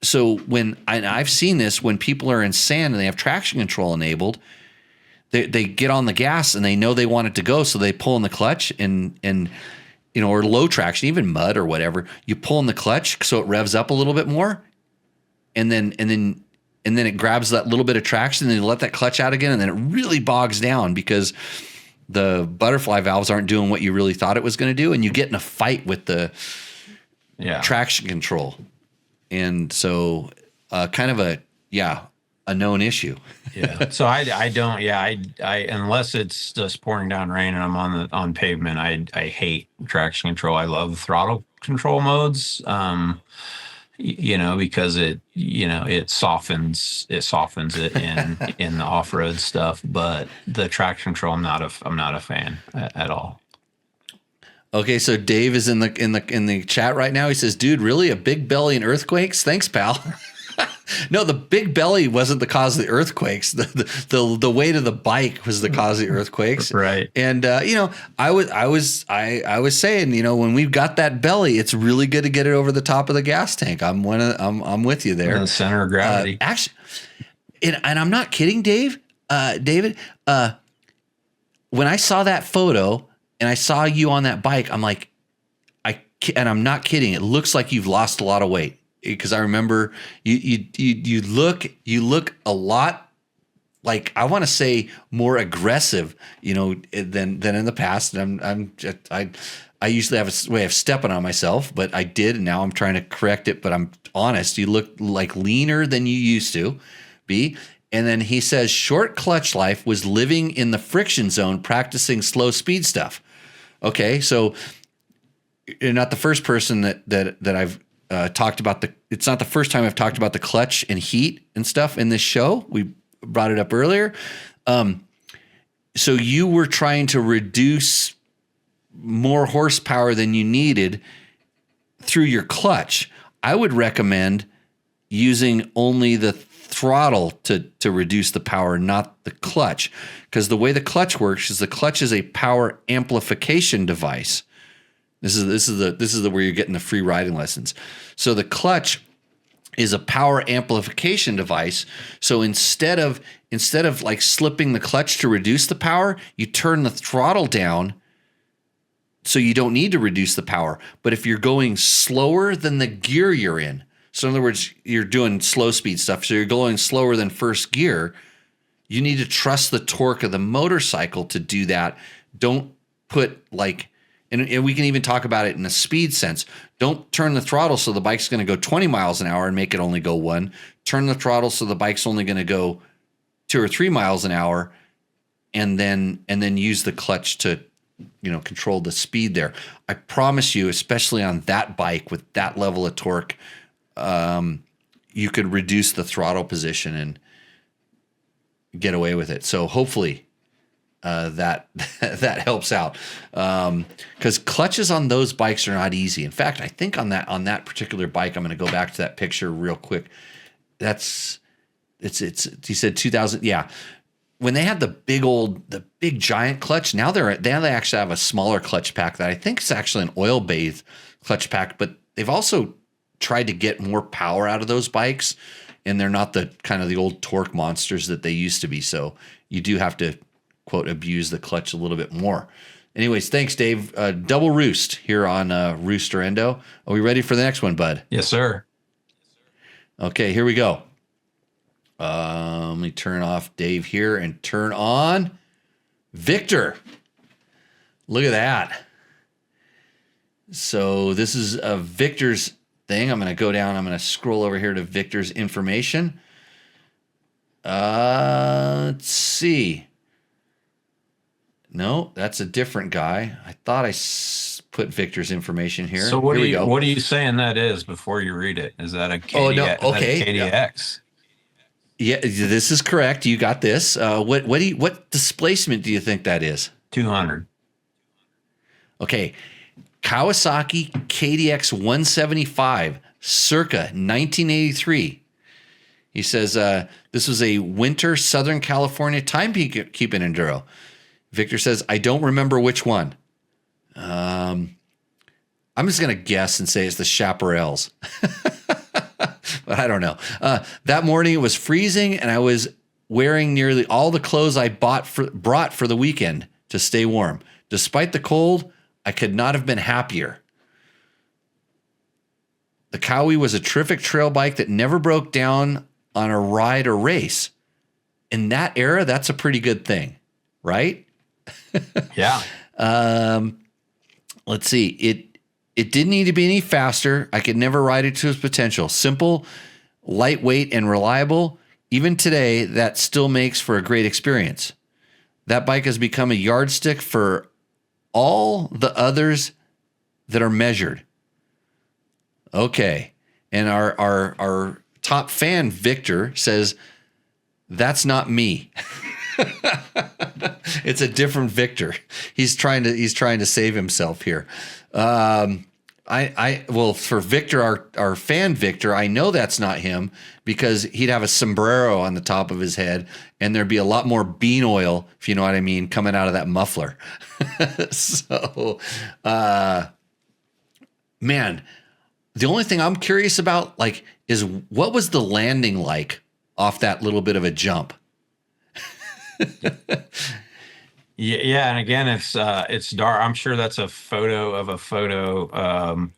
so I've seen this when people are in sand and they have traction control enabled, they get on the gas and they know they want it to go, so they pull in the clutch and or low traction, even mud or whatever, you pull in the clutch so it revs up a little bit more, and then it grabs that little bit of traction, and then you let that clutch out again, and then it really bogs down because the butterfly valves aren't doing what you really thought it was going to do, and you get in a fight with the traction control. And so kind of a known issue. Yeah. So I don't, unless it's just pouring down rain and I'm on pavement, I hate traction control. I love throttle control modes. Because it softens it in the off-road stuff, but the traction control, I'm not a fan at all. Okay, so Dave is in the chat right now. He says, "Dude, really, a big belly and earthquakes? Thanks, pal." No, the big belly wasn't the cause of the earthquakes. The weight of the bike was the cause of the earthquakes. Right. And I was saying, when we've got that belly, it's really good to get it over the top of the gas tank. I'm with you there. The center of gravity. Actually, and I'm not kidding, David. When I saw that photo and I saw you on that bike, I'm like, and I'm not kidding. It looks like you've lost a lot of weight. Because I remember you look a lot like, I want to say, more aggressive, than in the past. And I usually have a way of stepping on myself, but I did, and now I'm trying to correct it. But I'm honest, you look like leaner than you used to be. And then he says, short clutch life was living in the friction zone, practicing slow speed stuff. Okay, so you're not the first person that I've talked about it's not the first time I've talked about the clutch and heat and stuff in this show. We brought it up earlier. So you were trying to reduce more horsepower than you needed through your clutch. I would recommend using only the throttle to reduce the power, not the clutch, because the way the clutch works is the clutch is a power amplification device. This is where you're getting the free riding lessons. So the clutch is a power amplification device. So instead of like slipping the clutch to reduce the power, you turn the throttle down so you don't need to reduce the power. But if you're going slower than the gear you're in, so in other words, you're doing slow speed stuff, so you're going slower than first gear, you need to trust the torque of the motorcycle to do that. Don't put like... And we can even talk about it in a speed sense. Don't turn the throttle so the bike's going to go 20 miles an hour and make it only go 1. Turn the throttle so the bike's only going to go 2 or 3 miles an hour, and then use the clutch to, control the speed there. I promise you, especially on that bike with that level of torque, you could reduce the throttle position and get away with it. So hopefully that helps out, because clutches on those bikes are not easy. In fact, I think on that particular bike, I'm going to go back to that picture real quick. It's he said 2000. Yeah. When they had the big giant clutch, now they actually have a smaller clutch pack that I think is actually an oil bathed clutch pack, but they've also tried to get more power out of those bikes, and they're not the kind of the old torque monsters that they used to be. So you do have to, quote, abuse the clutch a little bit more. Anyways, thanks, Dave. Double Roost here on Roost OR Endo. Are we ready for the next one, bud? Yes, sir. Okay, here we go. Let me turn off Dave here and turn on Victor. Look at that. So this is Victor's thing. I'm going to go down. I'm going to scroll over here to Victor's information. Let's see. No, that's a different guy. I thought I put Victor's information here. So what here are we go. what are you saying that is before you read it? Is that a KDX? Oh, no. Okay. KDX. Yeah, this is correct. You got this. What displacement do you think that is? 200. Okay. Kawasaki KDX 175, circa 1983. He says this was a winter Southern California timekeeping enduro. Victor says, I don't remember which one. I'm just going to guess and say it's the Chaparrals. But I don't know. That morning it was freezing, and I was wearing nearly all the clothes I brought for the weekend to stay warm. Despite the cold, I could not have been happier. The Cowie was a terrific trail bike that never broke down on a ride or race. In that era, that's a pretty good thing, right? Yeah. Let's see. It didn't need to be any faster. I could never ride it to its potential. Simple, lightweight, and reliable. Even today, that still makes for a great experience. That bike has become a yardstick for all the others that are measured. Okay. And our top fan, Victor, says, that's not me. It's a different Victor. He's trying to save himself here. Well, for Victor, our fan Victor, I know that's not him because he'd have a sombrero on the top of his head and there'd be a lot more bean oil, if you know what I mean, coming out of that muffler. So, man, the only thing I'm curious about, like, is what was the landing like off that little bit of a jump? Yeah, and again, it's dark. I'm sure that's a photo of a photo,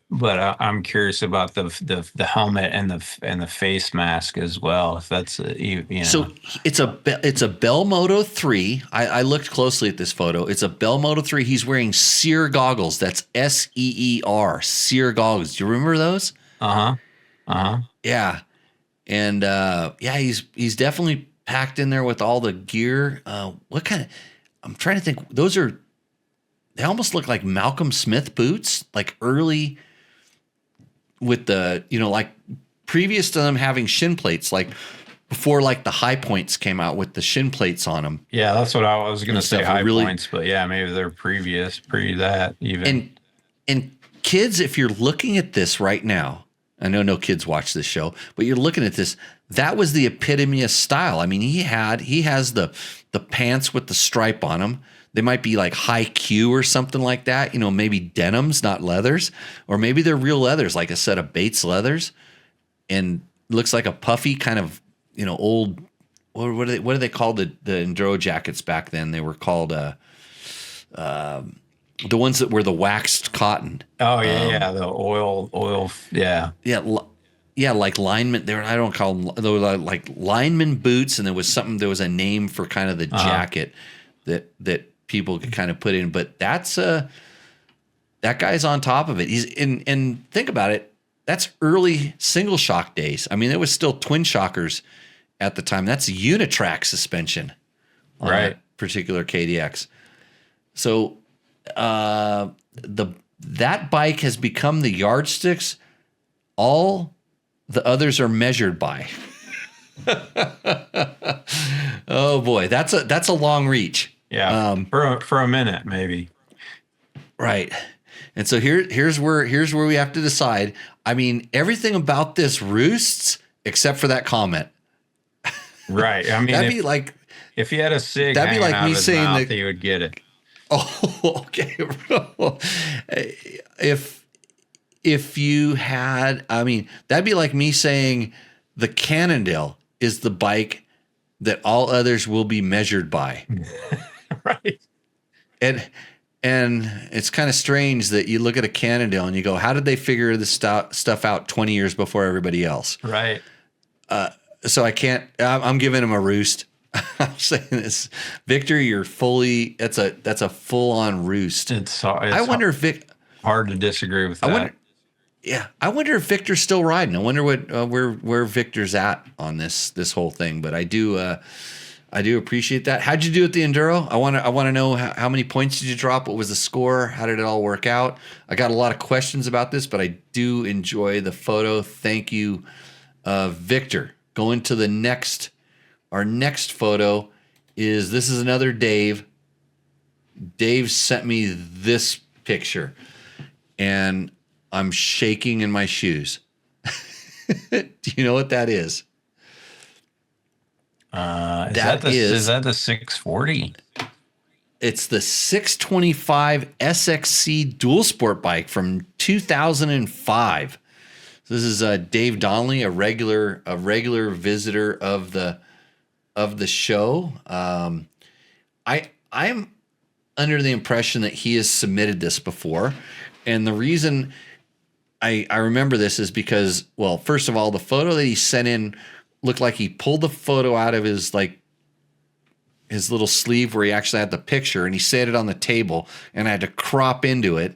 but I'm curious about the helmet and the face mask as well. If that's you know. So it's a Bell Moto 3. I looked closely at this photo. It's a Bell Moto 3. He's wearing Sear goggles. That's SEER, Sear goggles. Do you remember those? Yeah, and he's definitely packed in there with all the gear. What kind of? I'm trying to think. They almost look like Malcolm Smith boots, like early with the, like previous to them having shin plates, like before like the High Points came out with the shin plates on them. Yeah, that's what I was going to say, High really, Points, but yeah, maybe they're pre that even. And kids, if you're looking at this right now, I know no kids watch this show, but you're looking at this. That was the epitome of style. I mean, he has the pants with the stripe on them. They might be like high Q or something like that. Maybe denims, not leathers, or maybe they're real leathers, like a set of Bates leathers, and looks like a puffy kind of old. What do they call the enduro jackets back then? They were called the ones that were the waxed cotton. Oh yeah, the oil, yeah. Yeah, like lineman. I don't call them. They were like lineman boots, and there was a name for kind of the jacket that people could kind of put in. But that's that guy's on top of it. He's and think about it. That's early single shock days. I mean, it was still twin shockers at the time. That's unitrack suspension, on right? That particular KDX. So that bike has become the yardsticks. All the others are measured by. Oh boy, that's a long reach. Yeah, for a minute maybe. Right, and so here's where we have to decide. I mean, everything about this roosts except for that comment. Right. I mean, that'd be like if he had a cig, that'd be like out me of his saying mouth, that he would get it. Oh, okay. If you had, I mean, that'd be like me saying the Cannondale is the bike that all others will be measured by. Right. And And it's kind of strange that you look at a Cannondale and you go, how did they figure this stuff out 20 years before everybody else? Right. So I'm giving him a Roost. I'm saying this, Victor, that's a full on Roost. I wonder if hard to disagree with that. I wonder if Victor's still riding. I wonder what where Victor's at on this whole thing. But I do appreciate that. How'd you do at the Enduro? I want to know how many points did you drop? What was the score? How did it all work out? I got a lot of questions about this, but I do enjoy the photo. Thank you, Victor. Going to our next photo this is another Dave. Dave sent me this picture, and I'm shaking in my shoes. Do you know what that is? Is that the 640? It's the 625 SXC dual sport bike from 2005. This is Dave Donnelly, a regular visitor of the show. I'm under the impression that he has submitted this before, and the reason I remember this is because, well, first of all, the photo that he sent in looked like he pulled the photo out of his little sleeve where he actually had the picture, and he set it on the table, and I had to crop into it.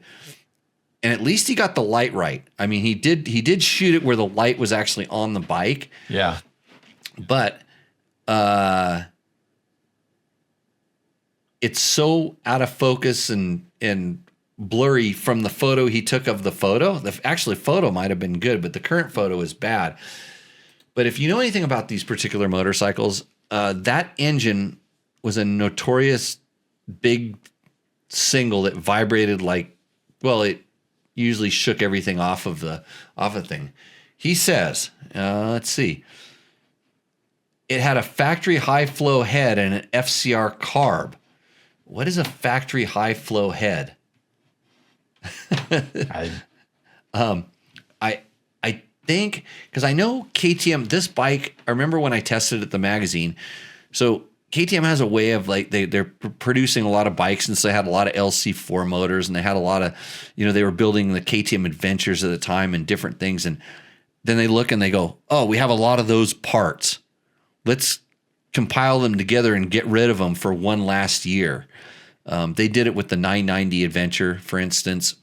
And at least he got the light right. I mean, he did shoot it where the light was actually on the bike. Yeah. But it's so out of focus and blurry from the photo he took of the photo. The actual photo might have been good, but the current photo is bad. But if you know anything about these particular motorcycles, that engine was a notorious big single that vibrated it usually shook everything off of the thing. He says, let's see, it had a factory high flow head and an FCR carb. What is a factory high flow head? I think, because I know KTM, this bike, I remember when I tested it at the magazine. So KTM has a way of they're producing a lot of bikes, and so they had a lot of LC4 motors, and they had a lot of, they were building the KTM Adventures at the time and different things. And then they look and they go, oh, we have a lot of those parts. Let's compile them together and get rid of them for one last year. They did it with the 990 Adventure, for instance,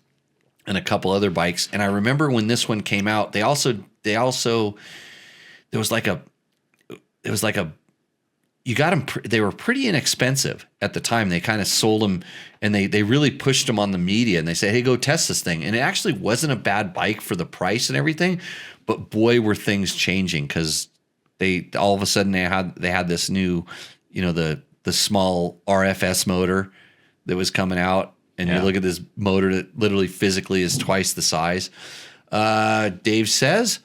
and a couple other bikes. And I remember when this one came out, there was like a you got them. They were pretty inexpensive at the time. They kind of sold them, and they really pushed them on the media. And they said, "Hey, go test this thing." And it actually wasn't a bad bike for the price and everything. But boy, were things changing, because they all of a sudden they had this new, the small RFS motor that was coming out, and you look at this motor that literally physically is twice the size. Dave says,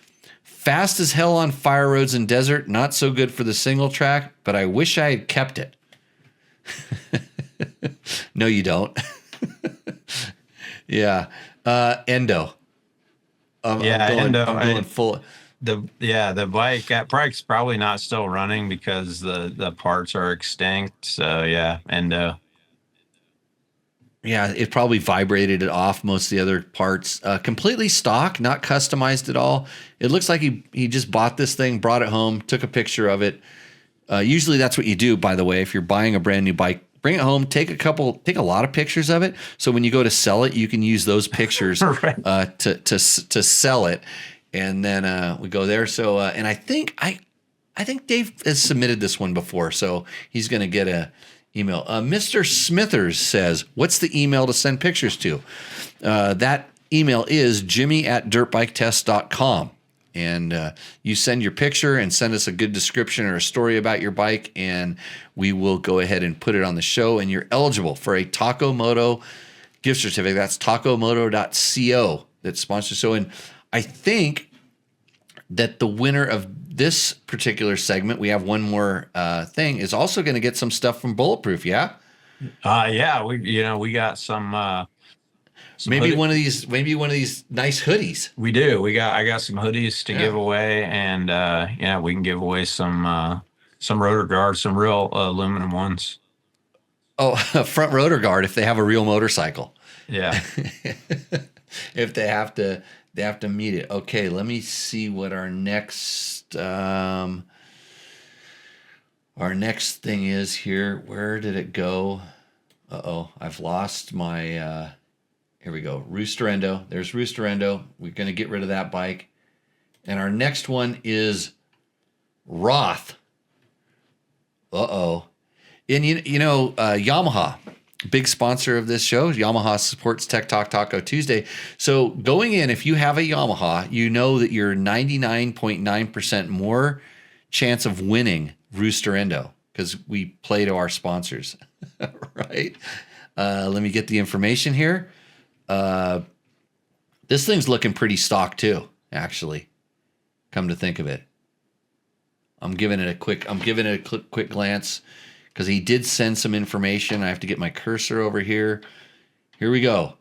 fast as hell on fire roads and desert, not so good for the single track, but I wish I had kept it. No, you don't. Yeah. Endo. Endo. I'm going full. The bike's probably not still running because the parts are extinct. So yeah, Endo. Yeah, it probably vibrated it off most of the other parts. Completely stock, not customized at all. It looks like he just bought this thing, brought it home, took a picture of it. Usually that's what you do, by the way. If you're buying a brand new bike, bring it home, take a lot of pictures of it. So when you go to sell it, you can use those pictures right. to sell it. And then we go there. So and I think Dave has submitted this one before, so he's going to get a email. Mr. Smithers says, what's the email to send pictures to? That email is jimmy@dirtbiketest.com. And you send your picture and send us a good description or a story about your bike, and we will go ahead and put it on the show. And you're eligible for a Taco Moto gift certificate. That's tacomoto.co that sponsors the show. And I think that the winner of this particular segment, we have one more thing, is also going to get some stuff from Bulletproof. Yeah. Yeah. We got some maybe one of these nice hoodies. We do. I got some hoodies to give away, and we can give away some rotor guards, some real aluminum ones. Oh, a front rotor guard if they have a real motorcycle. Yeah. If they have to meet it. Okay, let me see what our next thing is here. Where did it go? Uh-oh, I've lost my here we go. Roost OR Endo. There's Roost OR Endo. We're going to get rid of that bike. And our next one is Roth. Uh-oh. And Yamaha, big sponsor of this show. Yamaha supports Tech Talk Taco Tuesday. So going in, if you have a Yamaha, you know that you're 99.9% more chance of winning Roost OR Endo because we play to our sponsors, right? Let me get the information here. This thing's looking pretty stock too, actually. Come to think of it. I'm giving it a quick glance because he did send some information. I have to get my cursor over here. Here we go.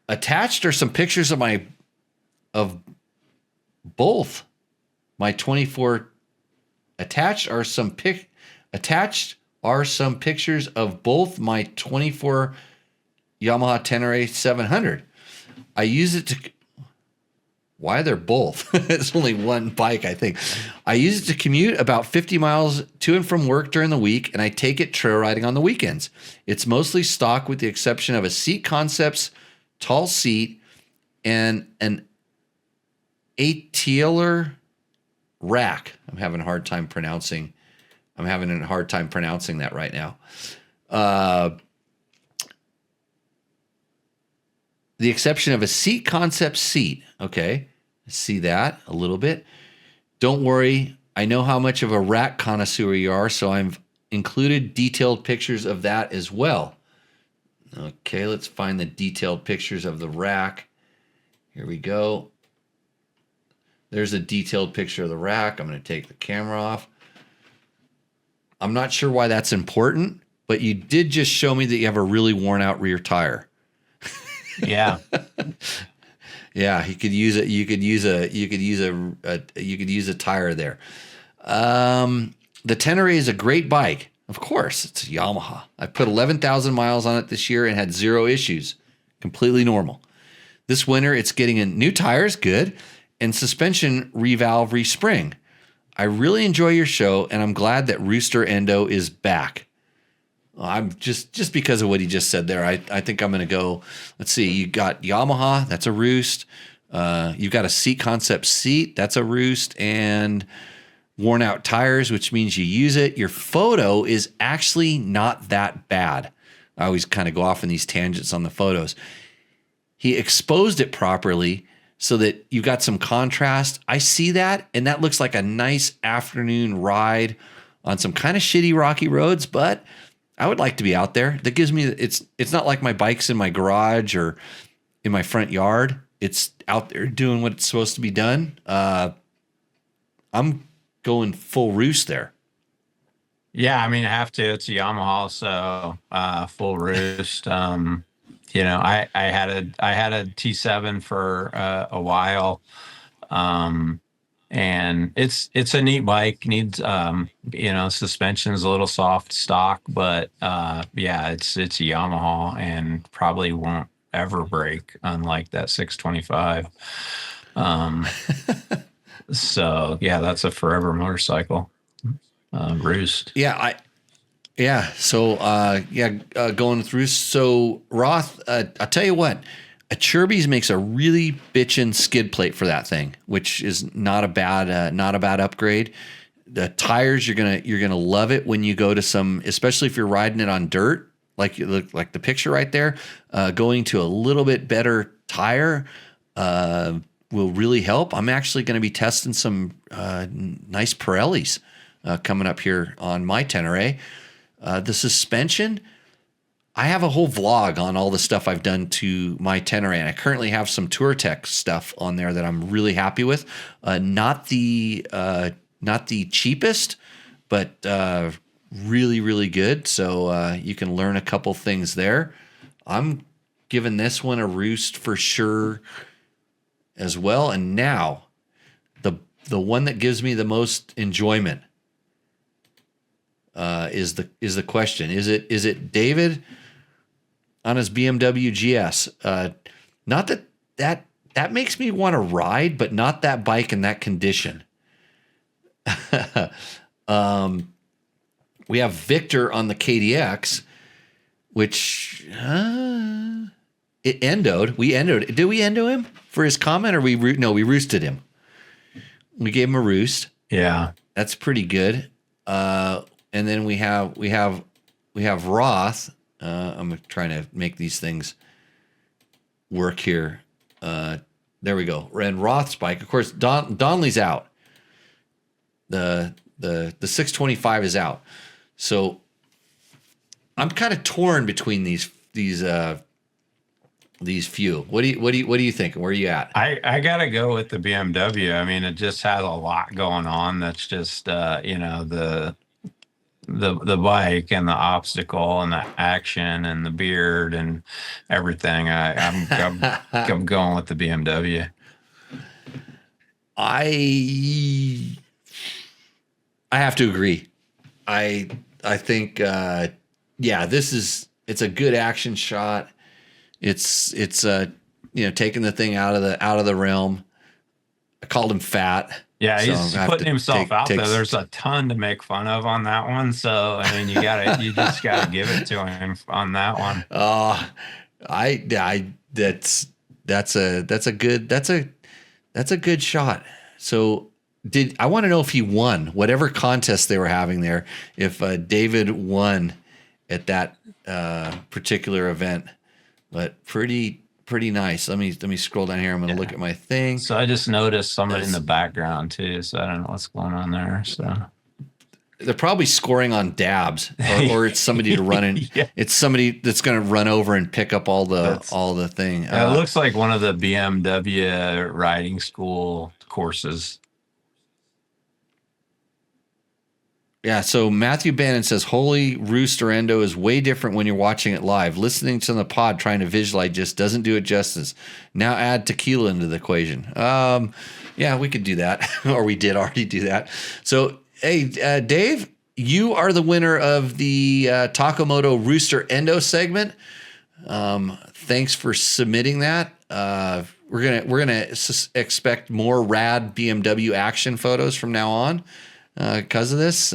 Attached are some pictures of both my 24. Attached are some pictures of both my 24 Yamaha Tenere 700. I use it to. Why they're both? It's only one bike, I think. I use it to commute about 50 miles to and from work during the week, and I take it trail riding on the weekends. It's mostly stock with the exception of a Seat Concepts tall seat and an A-tailer rack. I'm having a hard time pronouncing that right now. The exception of a Seat Concept seat. Okay. See that a little bit. Don't worry. I know how much of a rack connoisseur you are, so I've included detailed pictures of that as well. Okay, let's find the detailed pictures of the rack. Here we go. There's a detailed picture of the rack. I'm going to take the camera off. I'm not sure why that's important, but you did just show me that you have a really worn out rear tire. Yeah. Yeah, you could use it. You could use a tire there. The Tenere is a great bike. Of course, it's a Yamaha. I put 11,000 miles on it this year and had zero issues. Completely normal. This winter, it's getting in new tires, good, and suspension revalve respring. I really enjoy your show, and I'm glad that Roost OR Endo is back. I'm just because of what he just said there. I think I'm going to go. Let's see. You got Yamaha. That's a Roost. You've got a Seat Concept seat. That's a Roost. And worn out tires, which means you use it. Your photo is actually not that bad. I always kind of go off in these tangents on the photos. He exposed it properly so that you got some contrast. I see that, and that looks like a nice afternoon ride on some kind of shitty rocky roads, but I would like to be out there. That gives me, it's not like my bike's in my garage or in my front yard. It's out there doing what it's supposed to be done. I'm going full Roost there. Yeah, I mean, I have to. It's a Yamaha, so full Roost. I had a T7 for a while. And it's a neat bike. Needs suspension is a little soft stock, but it's a Yamaha and probably won't ever break, unlike that 625. So yeah, that's a forever motorcycle. Roost. Going through. So Roth, I'll tell you what. A Chirby's makes a really bitchin' skid plate for that thing, which is not a bad upgrade. The tires, you're gonna love it when you go to some, especially if you're riding it on dirt, like the picture right there. Going to a little bit better tire will really help. I'm actually going to be testing some nice Pirellis coming up here on my Tenere. The suspension. I have a whole vlog on all the stuff I've done to my Tenere, and I currently have some TourTech stuff on there that I'm really happy with. Not the cheapest, but really, really good. So you can learn a couple things there. I'm giving this one a Roost for sure as well. And now the one that gives me the most enjoyment. is the question. Is it David on his BMW GS? Not that makes me want to ride, but not that bike in that condition. We have Victor on the KDX, which it endoed. We endoed. Did we endo him for his comment, or we roosted him? We gave him a roost. Yeah, that's pretty good. And then we have Roth. I'm trying to make these things work here. There we go. And Roth's bike, of course. Donnelly's out. The 625 is out. So I'm kind of torn between these few. What do you think? Where are you at? I gotta go with the BMW. I mean, it just has a lot going on. That's just the bike and the obstacle and the action and the beard and everything. I'm going with the BMW. I have to agree. I think it's a good action shot. It's taking the thing out of the realm. I called him fat. Yeah, he's putting himself out there. There's a ton to make fun of on that one. So I mean, you just gotta give it to him on that one. That's a good shot. So I want to know if he won whatever contest they were having there. If David won at that particular event, but pretty nice. Let me scroll down here. I'm going to look at my thing. So I just noticed somebody in the background too. So I don't know what's going on there. So they're probably scoring on dabs, or it's somebody to run in. Yeah. It's somebody that's going to run over and pick up all the thing. It looks like one of the BMW riding school courses. Yeah, so Matthew Bannon says, holy Roost OR Endo is way different when you're watching it live. Listening to the pod, trying to visualize just doesn't do it justice. Now add tequila into the equation. Yeah, we could do that, or we did already do that. So, hey, Dave, you are the winner of the Moto Roost OR Endo segment. Thanks for submitting that. We're gonna expect more rad BMW action photos from now on. Because of this,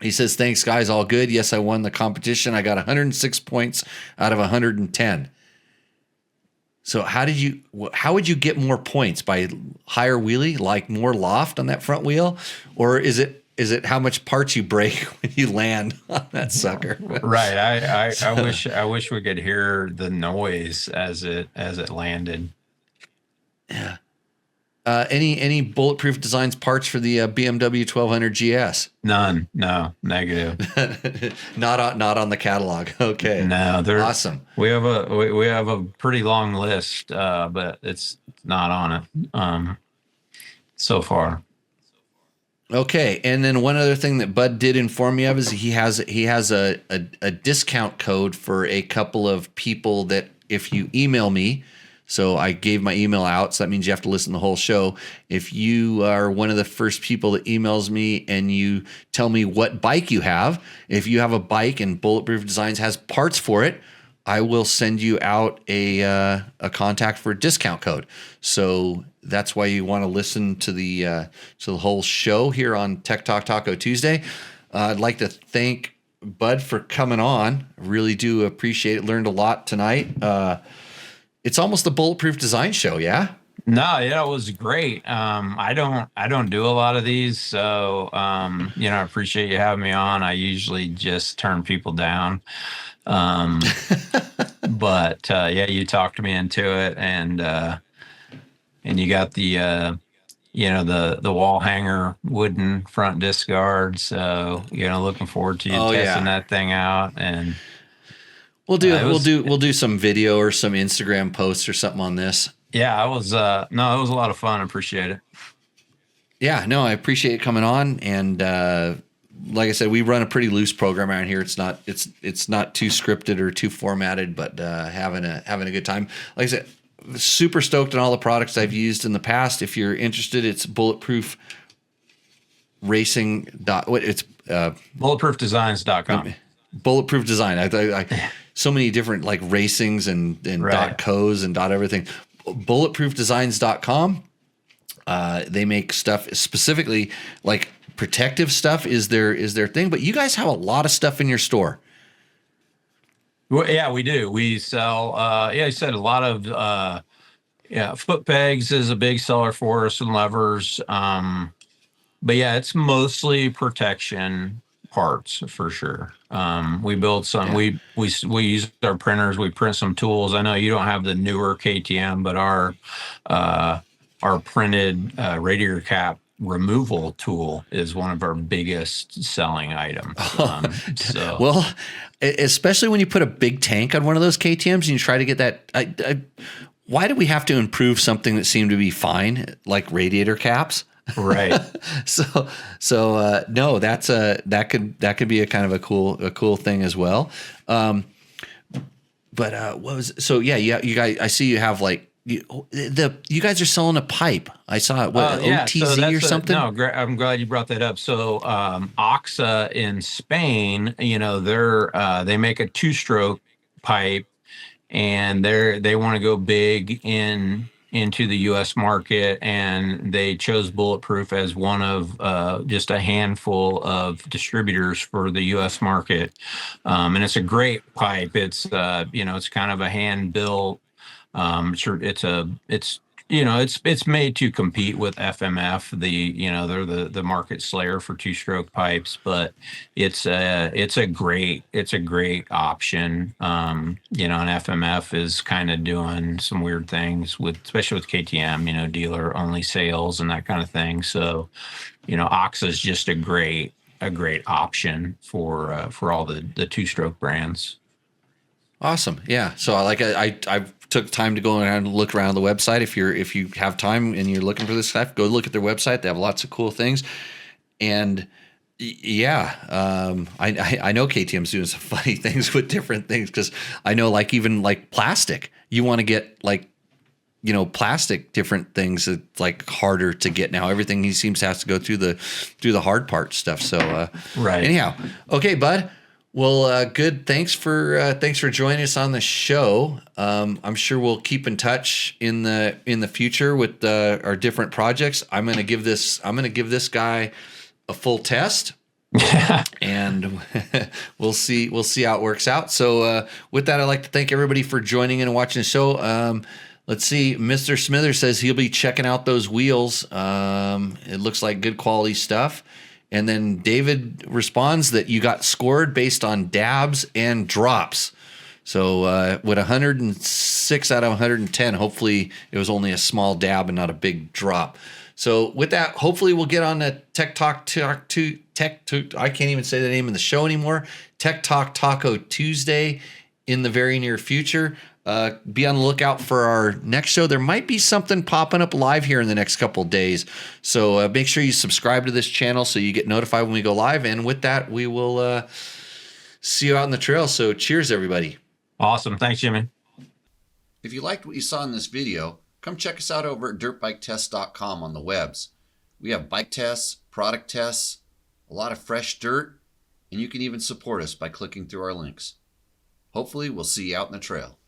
he says, thanks guys, all good. Yes, I won the competition. I got 106 points out of 110. So how would you get more points? By higher wheelie, like more loft on that front wheel? Or is it how much parts you break when you land on that sucker? Right. I wish we could hear the noise as it landed. Yeah. Any bulletproof designs parts for the BMW 1200 GS? None. No, negative. not on the catalog. Okay. No, they're awesome. We have a pretty long list, but it's not on it so far. Okay, and then one other thing that Bud did inform me of is he has a discount code for a couple of people that if you email me. So I gave my email out, so that means you have to listen to the whole show. If you are one of the first people that emails me and you tell me what bike you have, if you have a bike and Bulletproof Designs has parts for it, I will send you out a contact for a discount code. So that's why you want to listen to the whole show here on Tech Talk Taco Tuesday. I'd like to thank Bud for coming on. I really do appreciate it. Learned a lot tonight. It's almost the Bulletproof Design show, yeah? No, yeah, it was great. I don't do a lot of these, so I appreciate you having me on. I usually just turn people down. But you talked me into it, and you got the wall hanger wooden front disc guard. So looking forward to you testing that thing out. And we'll do some video or some Instagram posts or something on this. Yeah, it was a lot of fun. I appreciate it. Yeah, no, I appreciate it coming on. And like I said, we run a pretty loose program around here. It's not too scripted or too formatted, but having a good time. Like I said, super stoked on all the products I've used in the past. If you're interested, it's Bulletproof Racing. Bulletproofdesigns.com. Bulletproof Design. So many different like racings and Right. .cos and .everything. Bulletproofdesigns.com. They make stuff specifically like protective stuff is their thing, but you guys have a lot of stuff in your store. Well, yeah, we do. We sell, you said a lot of, foot pegs is a big seller for us and levers. But yeah, it's mostly protection parts for sure. We build some, we use our printers, we print some tools. I know you don't have the newer KTM, but our printed radiator cap removal tool is one of our biggest selling items. So Well, especially when you put a big tank on one of those KTMs and you try to get that. Why do we have to improve something that seemed to be fine, like radiator caps? right. No, that could be a kind of a cool thing as well. But what was so yeah, you guys, I see you have like you guys are selling a pipe. I saw it. What OTZ or something? I'm glad you brought that up. So Oxa in Spain, they make a 2-stroke pipe, and they want to go big into the U.S. market, and they chose Bulletproof as one of just a handful of distributors for the U.S. market. And it's a great pipe. It's it's kind of a hand built. It's made to compete with FMF. They're the market slayer for 2-stroke pipes, but it's a great option. And FMF is kind of doing some weird things especially with KTM, dealer only sales and that kind of thing. So, Oxa is just a great option for all the 2-stroke brands. Awesome. Yeah. So I've took time to go around and look around the website. If you have time and you're looking for this stuff, go look at their website. They have lots of cool things. And yeah, I know KTM's doing some funny things with different things, because I know like even like plastic, you want to get like, plastic different things that like harder to get now. Everything he seems to have to go through the hard part stuff. So right. Anyhow, okay, bud. Well, good. Thanks for joining us on the show. I'm sure we'll keep in touch in the future with our different projects. I'm gonna give this guy a full test, and we'll see how it works out. So with that, I'd like to thank everybody for joining in and watching the show. Let's see. Mr. Smither says he'll be checking out those wheels. It looks like good quality stuff. And then David responds that you got scored based on dabs and drops. So with 106 out of 110, hopefully it was only a small dab and not a big drop. So with that, hopefully we'll get on the Tech Talk I can't even say the name of the show anymore. Tech Talk Taco Tuesday in the very near future. Be on the lookout for our next show. There might be something popping up live here in the next couple of days. So make sure you subscribe to this channel so you get notified when we go live. And with that, we will see you out on the trail. So cheers, everybody. Awesome. Thanks, Jimmy. If you liked what you saw in this video, come check us out over at dirtbiketest.com on the webs. We have bike tests, product tests, a lot of fresh dirt, and you can even support us by clicking through our links. Hopefully, we'll see you out in the trail.